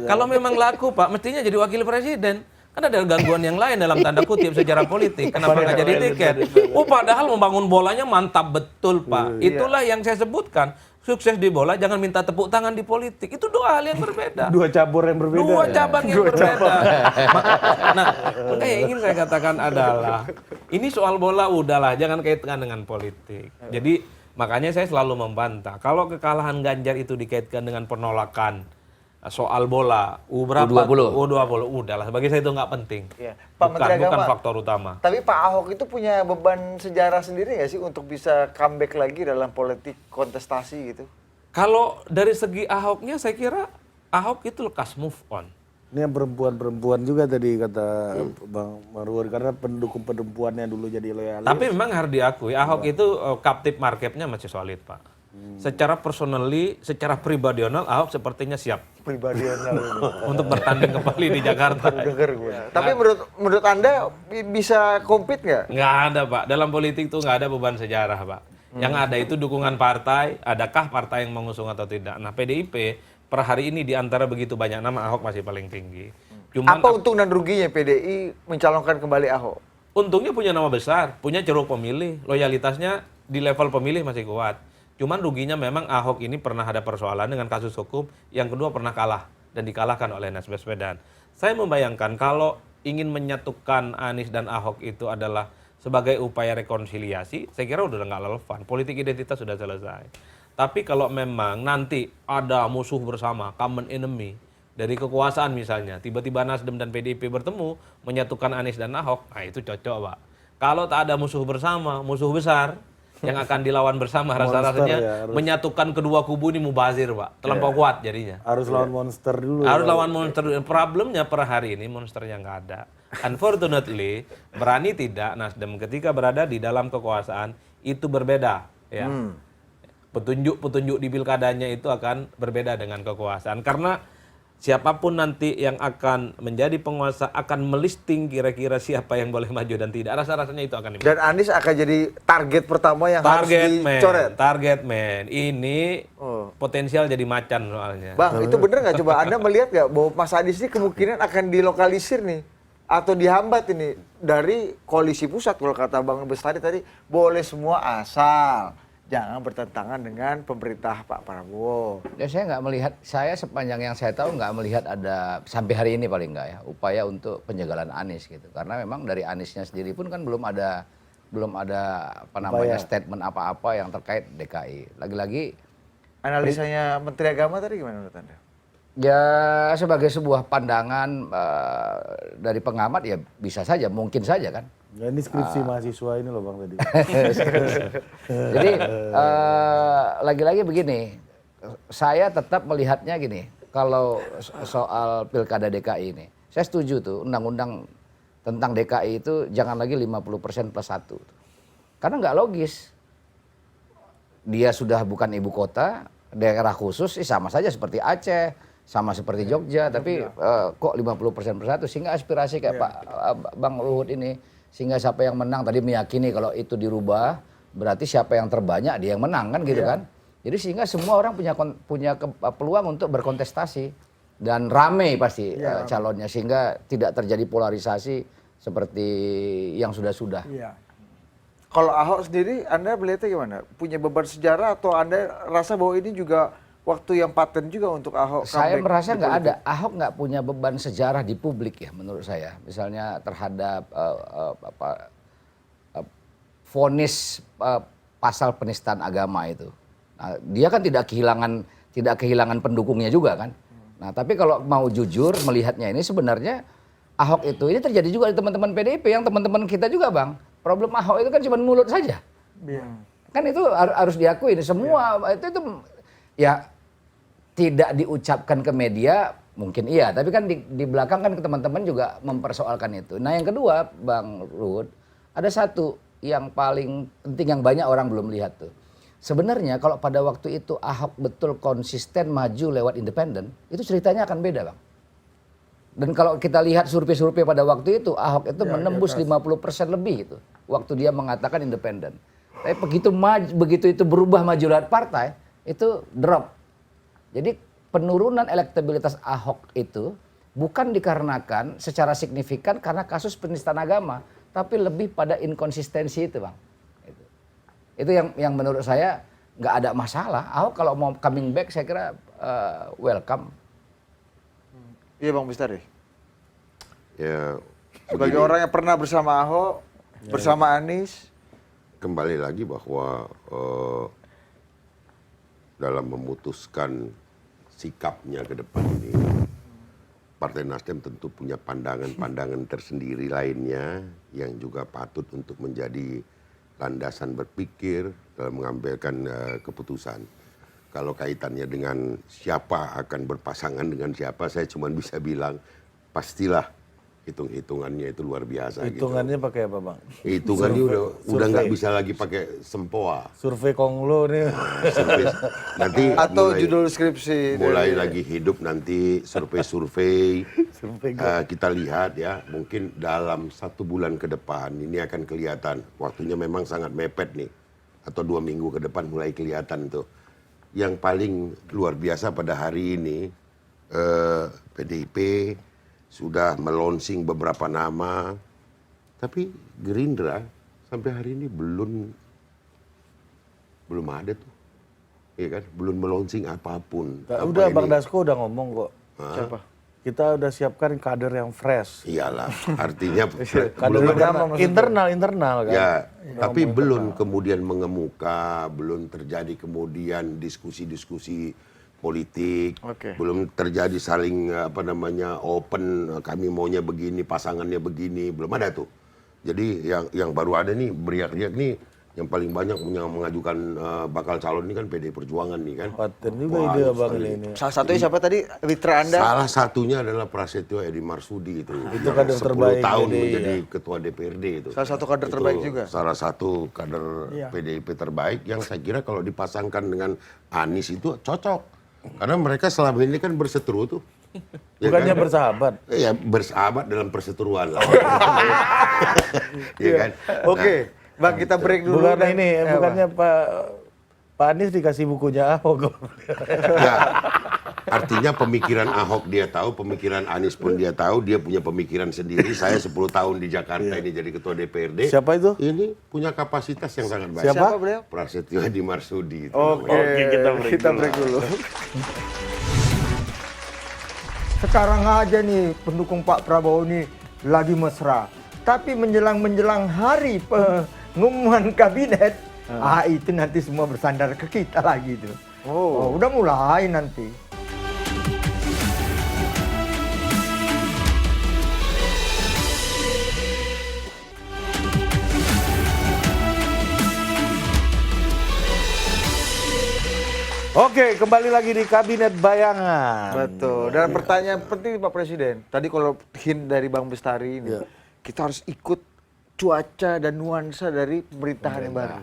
Kalau memang laku, Pak, mestinya jadi wakil presiden. Kan ada gangguan yang lain dalam tanda kutip sejarah politik. Kenapa nggak jadi tiket? Oh, padahal membangun bolanya mantap betul, Pak. Itulah yang saya sebutkan. Sukses di bola, jangan minta tepuk tangan di politik. Itu dua hal yang berbeda. Dua cabur yang berbeda. Dua cabang yang berbeda. Nah, makanya yang ingin saya katakan adalah, ini soal bola udahlah, jangan kaitkan dengan politik. Jadi makanya saya selalu membantah. Kalau kekalahan Ganjar itu dikaitkan dengan penolakan soal bola, U20, udahlah. Bagi saya itu nggak penting. Iya. Pak Menteri Bukan Agama, faktor utama. Tapi Pak Ahok itu punya beban sejarah sendiri nggak sih untuk bisa comeback lagi dalam politik kontestasi gitu? Kalau dari segi Ahoknya, saya kira Ahok itu lekas move on. Ini yang perempuan-perempuan juga tadi kata Bang Marwar, karena pendukung perempuannya dulu jadi loyalis. Tapi memang harus diakui, Ahok itu captive marketnya masih solid, Pak. Secara personally, secara pribadional, Ahok sepertinya siap untuk bertanding kembali di Jakarta. Tapi menurut Anda bisa compete nggak? Nggak ada, Pak. Dalam politik tuh nggak ada beban sejarah, Pak. Yang ada itu dukungan partai, adakah partai yang mengusung atau tidak. Nah, PDIP per hari ini di antara begitu banyak nama, Ahok masih paling tinggi. Cuman Apa untung dan ruginya PDI mencalonkan kembali Ahok? untungnya punya nama besar, punya ceruk pemilih, loyalitasnya di level pemilih masih kuat. Cuman ruginya memang Ahok ini pernah ada persoalan dengan kasus hukum, yang kedua pernah kalah dan dikalahkan oleh Anies Baswedan. Saya membayangkan kalau ingin menyatukan Anies dan Ahok itu adalah sebagai upaya rekonsiliasi, saya kira udah nggak relevan. Politik identitas sudah selesai. Tapi kalau memang nanti ada musuh bersama, common enemy, dari kekuasaan misalnya, tiba-tiba Nasdem dan PDIP bertemu, menyatukan Anies dan Ahok, nah itu cocok, Pak. Kalau tak ada musuh bersama, musuh besar, yang akan dilawan bersama rasa-rasanya menyatukan kedua kubu ini mubazir, Pak. Terlampau kuat jadinya. Harus lawan monster dulu. Harus lawan monster. Problemnya per hari ini monsternya nggak ada. Unfortunately, berani tidak Nasdem ketika berada di dalam kekuasaan itu berbeda. Ya. Petunjuk-petunjuk di pilkadanya itu akan berbeda dengan kekuasaan. Karena siapapun nanti yang akan menjadi penguasa akan melisting kira-kira siapa yang boleh maju dan tidak. Rasa-rasanya itu akan Dan Anies akan jadi target pertama yang harus dicoret. Target man. Ini potensial jadi macan soalnya. Bang, itu bener nggak? Coba Anda melihat nggak bahwa Mas Anies ini kemungkinan akan dilokalisir nih atau dihambat ini dari koalisi pusat, kalau kata Bang Bestari tadi, boleh semua asal jangan bertentangan dengan pemerintah Pak Prabowo. Ya saya nggak melihat, saya sepanjang yang saya tahu nggak melihat ada sampai hari ini paling nggak ya upaya untuk penjagalan Anies gitu. Karena memang dari Aniesnya sendiri pun kan belum ada apa namanya statement apa-apa yang terkait DKI. Lagi-lagi analisanya Menteri Agama tadi gimana menurut Anda? Ya sebagai sebuah pandangan dari pengamat ya bisa saja, mungkin saja kan. Ya, ini skripsi mahasiswa ini loh Bang tadi. Jadi lagi-lagi begini, saya tetap melihatnya gini, kalau soal pilkada DKI ini, saya setuju tuh undang-undang tentang DKI itu jangan lagi 50% plus 1. Karena nggak logis. Dia sudah bukan ibu kota, daerah khusus sama saja seperti Aceh, sama seperti Jogja, tapi kok 50% plus 1, sehingga aspirasi kayak Pak Bang Ruhut ini, sehingga siapa yang menang tadi meyakini kalau itu dirubah berarti siapa yang terbanyak dia yang menang kan gitu kan. Jadi sehingga semua orang punya peluang untuk berkontestasi dan rame pasti calonnya, sehingga tidak terjadi polarisasi seperti yang sudah-sudah. Kalau Ahok sendiri Anda melihatnya gimana? Punya beban sejarah atau Anda rasa bahwa ini juga waktu yang paten juga untuk Ahok? Saya merasa nggak ada, Ahok nggak punya beban sejarah di publik ya menurut saya. Misalnya terhadap vonis pasal penistaan agama itu. Nah, dia kan tidak kehilangan pendukungnya juga kan. Nah, tapi kalau mau jujur melihatnya ini sebenarnya Ahok itu ini terjadi juga di teman-teman PDIP yang teman-teman kita juga, Bang. Problem Ahok itu kan cuma mulut saja. Kan itu harus diakui semua itu ya tidak diucapkan ke media mungkin iya, tapi kan di belakang kan teman-teman juga mempersoalkan itu. Nah, yang kedua, Bang Ruhut, ada satu yang paling penting yang banyak orang belum lihat tuh. Sebenarnya kalau pada waktu itu Ahok betul konsisten maju lewat independen, itu ceritanya akan beda, Bang. Dan kalau kita lihat survei-survei pada waktu itu, Ahok itu menembus 50% lebih itu waktu dia mengatakan independen. Tapi begitu itu berubah maju lewat partai, itu drop. Jadi penurunan elektabilitas Ahok itu bukan dikarenakan secara signifikan karena kasus penistaan agama, tapi lebih pada inkonsistensi itu, Bang. Itu yang menurut saya nggak ada masalah. Ahok kalau mau coming back saya kira welcome. Iya, Bang Bestari. Ya, Sebagai orang yang pernah bersama Ahok, bersama Anies, kembali lagi bahwa dalam memutuskan sikapnya ke depan ini, Partai Nasdem tentu punya pandangan-pandangan tersendiri lainnya yang juga patut untuk menjadi landasan berpikir dalam mengambilkan keputusan. Kalau kaitannya dengan siapa akan berpasangan dengan siapa, saya cuma bisa bilang pastilah hitung-hitungannya itu luar biasa. Hitungannya gitu. pakai apa, Bang? Hitungannya udah nggak bisa lagi pakai sempoa. Survei Konglo nih. Survei, nanti atau judul skripsi. mulai lagi hidup nanti survei-survei. Kita lihat ya, mungkin dalam 1 bulan ke depan ini akan kelihatan. Waktunya memang sangat mepet nih. Atau 2 minggu ke depan mulai kelihatan tuh. Yang paling luar biasa pada hari ini, PDIP sudah melonsing beberapa nama, tapi Gerindra sampai hari ini belum ada tuh, ya kan? Belum melonsing apapun. Udah Bang Dasko udah ngomong kok. Siapa? Kita udah siapkan kader yang fresh. Iyalah, artinya Kader internal kan. Ya, tapi belum kemudian mengemuka, belum terjadi kemudian diskusi-diskusi politik, belum terjadi saling open, kami maunya begini, pasangannya begini, belum ada tuh. Jadi yang baru ada nih beriak-riak nih, yang paling banyak mengajukan bakal calon ini kan PD Perjuangan nih kan. Paten juga ide Bang ini. Salah satunya siapa tadi? Mitra Anda? Salah satunya adalah Prasetyo Edi Marsudi itu. Itu kader terbaik 10 tahun PDI, menjadi ketua DPRD itu. Salah satu kader terbaik juga. Salah satu kader PDIP terbaik yang saya kira kalau dipasangkan dengan Anies itu cocok. Karena mereka selama ini kan berseteru tuh. Bukannya bersahabat. Iya, bersahabat dalam perseteruan lah. Iya kan? Oke, Bang kita break dulu. Bukannya Pak Anies dikasih bukunya Ahok. Ya, artinya pemikiran Ahok dia tahu, pemikiran Anies pun dia tahu, dia punya pemikiran sendiri. Saya 10 tahun di Jakarta ini jadi ketua DPRD. Siapa itu? Ini punya kapasitas yang sangat baik. Siapa beliau? Prasetyo Edi Marsudi. Oke, kita break dulu. Sekarang aja nih pendukung Pak Prabowo ini lagi mesra. Tapi menjelang hari pengumuman kabinet, itu nanti semua bersandar ke kita lagi tuh. Oh, udah mulai nanti. Oke, kembali lagi di Kabinet Bayangan. Betul. Dan pertanyaan penting Pak Presiden. Tadi kalau hint dari Bang Bestari ini, kita harus ikut cuaca dan nuansa dari pemerintahan yang baru.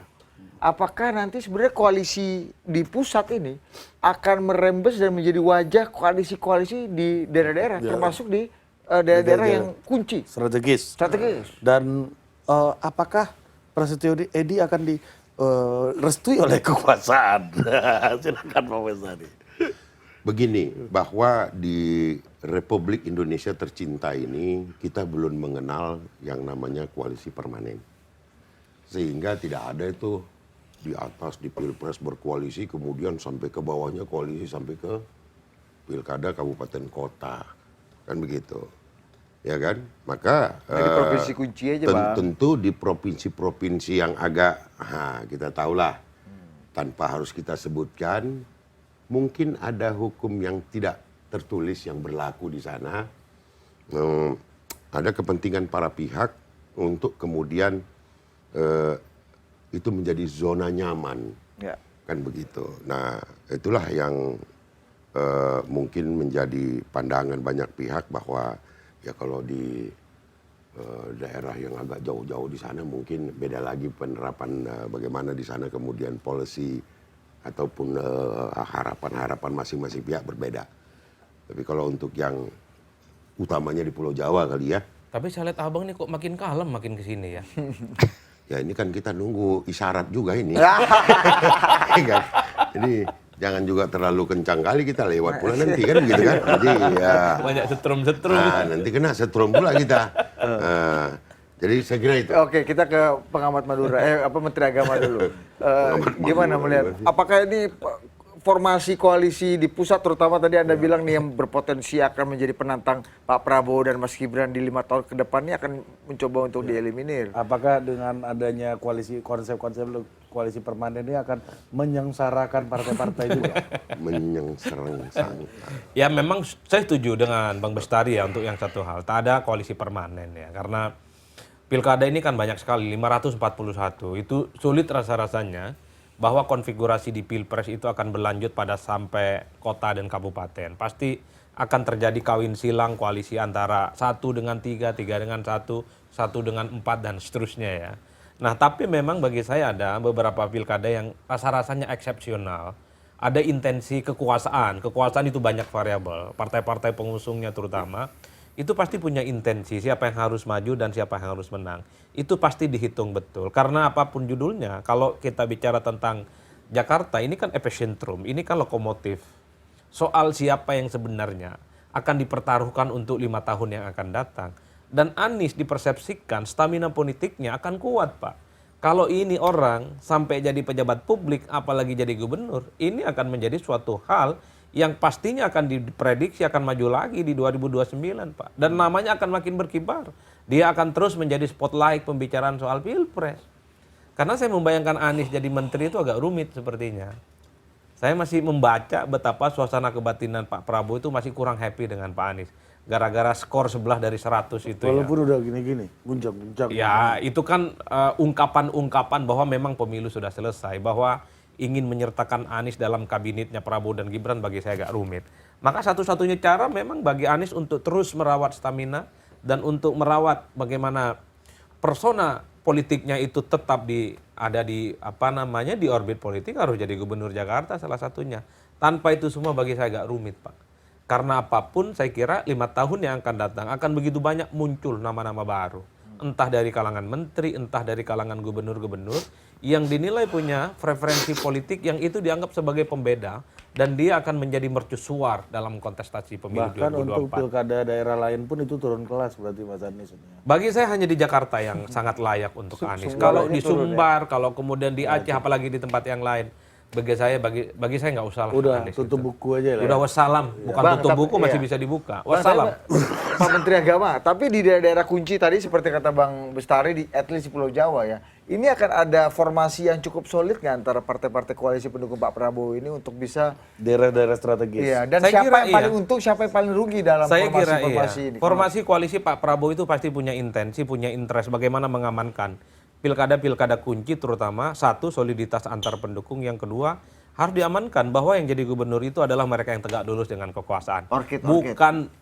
Apakah nanti sebenarnya koalisi di pusat ini akan merembes dan menjadi wajah koalisi-koalisi di daerah-daerah, termasuk di daerah-daerah yang kunci, strategis. Dan apakah Prasetyo Edi akan direstui oleh kekuasaan? Silakan Pak Bestari. Begini, bahwa di Republik Indonesia tercinta ini kita belum mengenal yang namanya koalisi permanen. Sehingga tidak ada itu di atas di Pilpres berkoalisi kemudian sampai ke bawahnya koalisi sampai ke Pilkada kabupaten kota. Kan begitu. ya kan? Maka Di provinsi kunci aja, Bang. tentu di provinsi-provinsi yang agak, kita tahulah, tanpa harus kita sebutkan, mungkin ada hukum yang tidak tertulis yang berlaku di sana. Ada kepentingan para pihak untuk kemudian itu menjadi zona nyaman, kan begitu. Nah, itulah yang mungkin menjadi pandangan banyak pihak bahwa ya kalau di daerah yang agak jauh-jauh di sana mungkin beda lagi penerapan bagaimana di sana kemudian policy ataupun harapan-harapan masing-masing pihak berbeda. Tapi kalau untuk yang utamanya di Pulau Jawa kali ya. Tapi saya lihat abang nih kok makin kalem makin kesini ya. Ya ini kan kita nunggu isyarat juga ini. Jadi jangan juga terlalu kencang kali kita lewat pula nanti kan gitu kan. Jadi ya Banyak setrum-setrum. nanti kena setrum pula kita. Jadi saya kira itu. Oke, kita ke pengamat Madura, Menteri Agama dulu. Gimana melihat? Apakah ini formasi koalisi di pusat, terutama tadi Anda bilang nih yang berpotensi akan menjadi penantang Pak Prabowo dan Mas Gibran di 5 tahun ke depan ini akan mencoba untuk dieliminir? Apakah dengan adanya konsep-konsep koalisi permanen ini akan menyengsarakan partai-partai juga? Menyengsarakan. Ya memang saya setuju dengan Bang Bestari ya untuk yang satu hal. Tak ada koalisi permanen ya. Karena pilkada ini kan banyak sekali, 541. Itu sulit rasa-rasanya bahwa konfigurasi di Pilpres itu akan berlanjut pada sampai kota dan kabupaten. Pasti akan terjadi kawin silang koalisi antara 1 dengan 3, 3 dengan 1, 1 dengan 4 dan seterusnya ya. Nah tapi memang bagi saya ada beberapa pilkada yang rasa-rasanya eksepsional. Ada intensi kekuasaan itu banyak variabel. Partai-partai pengusungnya terutama itu pasti punya intensi siapa yang harus maju dan siapa yang harus menang. Itu pasti dihitung betul. Karena apapun judulnya, kalau kita bicara tentang Jakarta, ini kan epicentrum, ini kan lokomotif. Soal siapa yang sebenarnya akan dipertaruhkan untuk 5 tahun yang akan datang. Dan Anies dipersepsikan stamina politiknya akan kuat, Pak. Kalau ini orang sampai jadi pejabat publik, apalagi jadi gubernur, ini akan menjadi suatu hal yang pastinya akan diprediksi akan maju lagi di 2029, Pak. Dan namanya akan makin berkibar. Dia akan terus menjadi spotlight pembicaraan soal Pilpres. Karena saya membayangkan Anies jadi menteri itu agak rumit sepertinya. Saya masih membaca betapa suasana kebatinan Pak Prabowo itu masih kurang happy dengan Pak Anies. Gara-gara skor 11 dari 100 itu. Walaupun udah gini-gini, guncang-guncang. Ya, itu kan ungkapan-ungkapan bahwa memang pemilu sudah selesai. Bahwa ingin menyertakan Anies dalam kabinetnya Prabowo dan Gibran bagi saya agak rumit. Maka satu-satunya cara memang bagi Anies untuk terus merawat stamina dan untuk merawat bagaimana persona politiknya itu tetap ada di di orbit politik harus jadi gubernur Jakarta salah satunya. Tanpa itu semua bagi saya agak rumit, Pak. Karena apapun saya kira 5 tahun yang akan datang akan begitu banyak muncul nama-nama baru. Entah dari kalangan menteri, entah dari kalangan gubernur-gubernur yang dinilai punya preferensi politik yang itu dianggap sebagai pembeda dan dia akan menjadi mercusuar dalam kontestasi pemilu 2024. Bahkan untuk pilkada daerah lain pun itu turun kelas berarti Mas Anies. Bagi saya hanya di Jakarta yang sangat layak untuk Anies. Kalau di Sumbar, kalau kemudian di Aceh, apalagi di tempat yang lain, bagi saya nggak usah lah. Udah Anies tutup itu. buku aja lah. Udah wassalam, bukan Bang, tutup tapi- buku masih iya. bisa dibuka. Bang, Wassalam. Pak Menteri Agama, tapi di daerah-daerah kunci tadi seperti kata Bang Bestari, at least di Pulau Jawa ya, ini akan ada formasi yang cukup solid nggak antara partai-partai koalisi pendukung Pak Prabowo ini untuk bisa Daerah-daerah strategis. Iya, dan Saya siapa kira yang paling iya. untung, siapa yang paling rugi dalam Saya kira formasi iya. ini? Formasi koalisi Pak Prabowo itu pasti punya intensi, punya interest bagaimana mengamankan pilkada-pilkada kunci terutama satu soliditas antar pendukung, yang kedua harus diamankan bahwa yang jadi gubernur itu adalah mereka yang tegak lurus dengan kekuasaan. Orkid.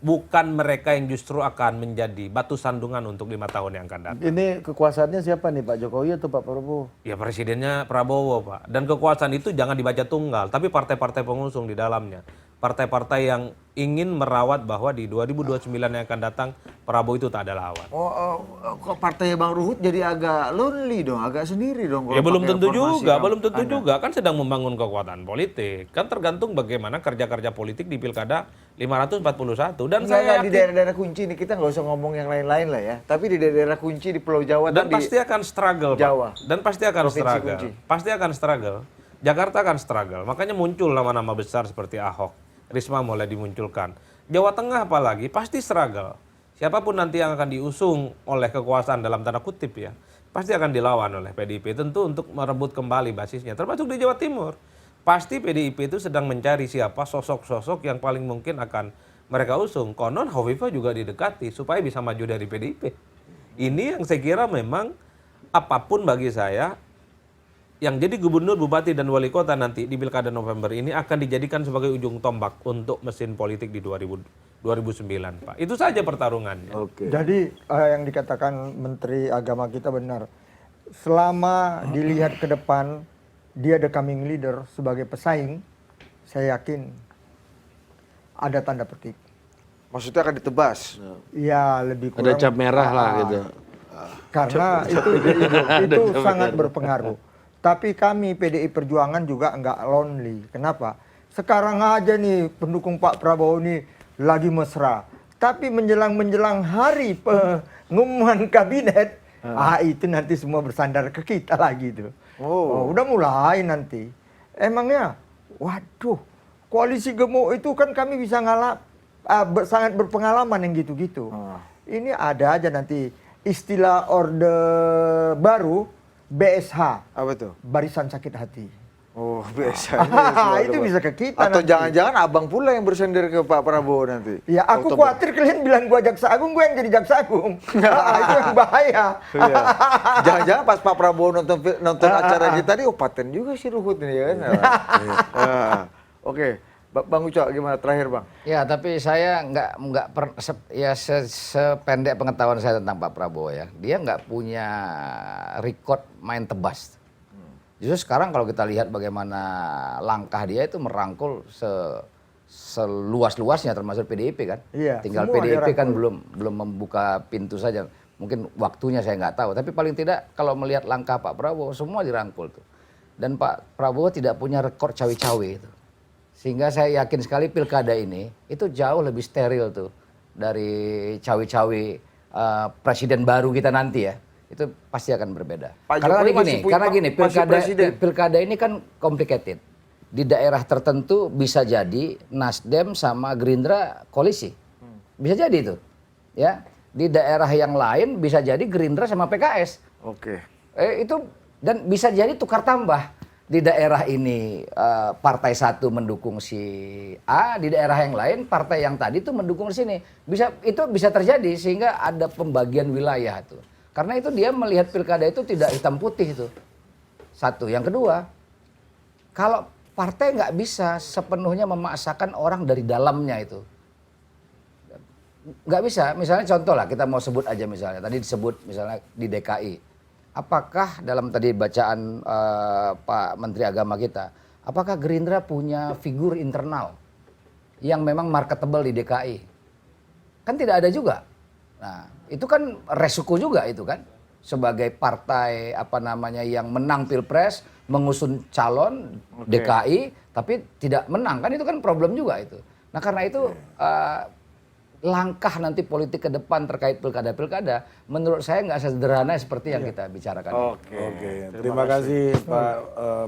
Bukan mereka yang justru akan menjadi batu sandungan untuk 5 tahun yang akan datang. Ini kekuasaannya siapa nih, Pak Jokowi atau Pak Prabowo? Ya presidennya Prabowo, Pak. Dan kekuasaan itu jangan dibaca tunggal, tapi partai-partai pengusung di dalamnya. Partai-partai yang ingin merawat bahwa di 2029 yang akan datang Prabowo itu tak ada lawan. Kok partai Bang Ruhut jadi agak lonely dong, agak sendiri dong? Ya kalau belum pakai tentu formasi juga, kamu. belum tentu Anda. juga. Kan sedang membangun kekuatan politik. Kan tergantung bagaimana kerja-kerja politik di Pilkada 541. Dan Enggak, saya di yakin, daerah-daerah kunci ini kita nggak usah ngomong yang lain-lain lah ya. Tapi di daerah kunci di Pulau Jawa dan tadi. pasti akan struggle, Pak. Jawa. Dan pasti akan Provinsi struggle. kunci. Pasti akan struggle. Jakarta akan struggle. Makanya muncul nama-nama besar seperti Ahok, Risma mulai dimunculkan. Jawa Tengah apalagi pasti struggle. siapapun nanti yang akan diusung oleh kekuasaan dalam tanda kutip ya, pasti akan dilawan oleh PDIP tentu untuk merebut kembali basisnya, termasuk di Jawa Timur. Pasti PDIP itu sedang mencari siapa sosok-sosok yang paling mungkin akan mereka usung. Konon Hovifah juga didekati supaya bisa maju dari PDIP. Ini yang saya kira memang apapun bagi saya, yang jadi gubernur, bupati, dan wali kota nanti di Pilkada November ini akan dijadikan sebagai ujung tombak untuk mesin politik di 2009, Pak. Itu saja pertarungannya. Jadi yang dikatakan Menteri Agama kita benar. Selama dilihat ke depan, dia the coming leader sebagai pesaing, saya yakin ada tanda petik. Maksudnya akan ditebas. Ya lebih kurang. Ada cap merah lah gitu. Karena itu sangat berpengaruh. Tapi kami PDI Perjuangan juga enggak lonely. Kenapa? Sekarang aja nih pendukung Pak Prabowo ini lagi mesra. Tapi menjelang hari pengumuman kabinet, itu nanti semua bersandar ke kita lagi tuh. Oh, udah mulai nanti. Emangnya, waduh, koalisi gemuk itu kan kami bisa sangat berpengalaman yang gitu-gitu. Ini ada aja nanti istilah orde baru, BSH. Apa tuh? Barisan Sakit Hati. Oh, BSH. Itu bisa ke kita. Atau nanti. jangan-jangan abang pula yang bersender ke Pak Prabowo nanti. Ya aku khawatir kalian bilang gua jaksa agung, gua yang jadi jaksa agung. Itu yang bahaya. Iya. Jangan-jangan pas Pak Prabowo nonton acara kita tadi, paten juga si Ruhut ini ya kan. Oke. Bang Ucok gimana terakhir Bang? Ya, tapi saya sependek pengetahuan saya tentang Pak Prabowo ya, dia nggak punya record main tebas. Justru sekarang kalau kita lihat bagaimana langkah dia itu merangkul seluas-luasnya termasuk PDIP kan. Iya, tinggal PDIP kan belum membuka pintu saja. Mungkin waktunya saya nggak tahu, tapi paling tidak kalau melihat langkah Pak Prabowo semua dirangkul tuh. Dan Pak Prabowo tidak punya rekor cawe-cawe itu. Sehingga saya yakin sekali pilkada ini itu jauh lebih steril tuh dari cawe-cawe presiden baru kita nanti ya. Itu pasti akan berbeda. Karena gini, pilkada ini kan complicated. Di daerah tertentu bisa jadi Nasdem sama Gerindra koalisi. Bisa jadi itu. Ya. Di daerah yang lain bisa jadi Gerindra sama PKS. Oke. Itu dan bisa jadi tukar tambah. Di daerah ini partai satu mendukung si A, di daerah yang lain partai yang tadi tuh mendukung sini. Itu bisa terjadi sehingga ada pembagian wilayah tuh. Karena itu dia melihat pilkada itu tidak hitam putih itu. Satu, yang kedua, kalau partai nggak bisa sepenuhnya memaksakan orang dari dalamnya itu. Nggak bisa, misalnya contoh lah kita mau sebut aja misalnya, tadi disebut misalnya di DKI. Apakah dalam tadi bacaan Pak Menteri Agama kita, apakah Gerindra punya figur internal yang memang marketable di DKI? Kan tidak ada juga. Nah, itu kan resiko juga itu kan. Sebagai partai yang menang Pilpres, mengusung calon DKI, tapi tidak menang. Kan itu kan problem juga itu. Nah karena itu langkah nanti politik ke depan terkait pilkada-pilkada, menurut saya nggak sederhana seperti yang kita bicarakan. Oke. Terima kasih Pak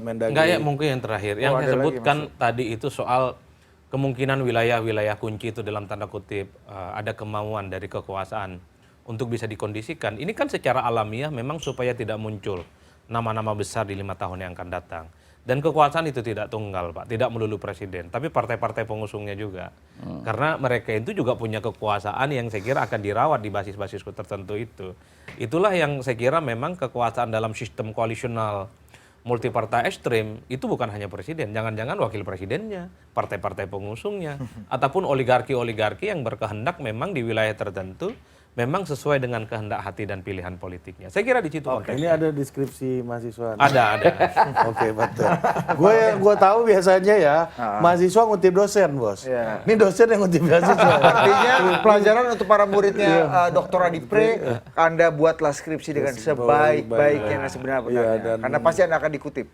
Mendagri. Enggak ya, mungkin yang terakhir. Yang saya sebutkan tadi itu soal kemungkinan wilayah-wilayah kunci itu dalam tanda kutip ada kemauan dari kekuasaan untuk bisa dikondisikan. Ini kan secara alamiah memang supaya tidak muncul nama-nama besar di 5 tahun yang akan datang. Dan kekuasaan itu tidak tunggal, Pak. Tidak melulu presiden, tapi partai-partai pengusungnya juga. Karena mereka itu juga punya kekuasaan yang saya kira akan dirawat di basis-basis tertentu itu. Itulah yang saya kira memang kekuasaan dalam sistem koalisional multipartai ekstrim itu bukan hanya presiden, jangan-jangan wakil presidennya, partai-partai pengusungnya, ataupun oligarki-oligarki yang berkehendak memang di wilayah tertentu memang sesuai dengan kehendak hati dan pilihan politiknya. Saya kira di situ konteksnya. Ini ada deskripsi mahasiswa. Ada. Oke, betul. Gue tahu biasanya ya, mahasiswa ngutip dosen, Bos. Yeah. Ini dosen yang ngutip mahasiswa. Artinya pelajaran untuk para muridnya Dr. Adipre, Anda buatlah skripsi dengan sebaik-baiknya dan sebenarnya. Karena pasti Anda akan dikutip.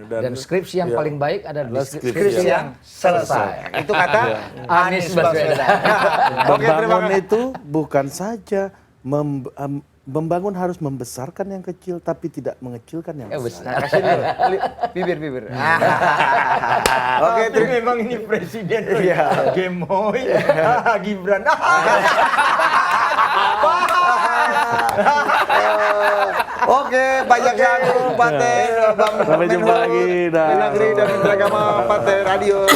Dan skripsi yang paling baik adalah skripsi yang selesai. Itu kata Anies Baswedan. Membangun itu bukan saja membangun harus membesarkan yang kecil tapi tidak mengecilkan yang besar. Kasih dulu bibir. Oke, memang ini presiden. Gemoy, Gibran. Oke, Pak Jaksa Agung, Paten, Bang Sampai jumpa Menhub, lagi, dah. Mendagri dan Menteri Agama, Paten, adios.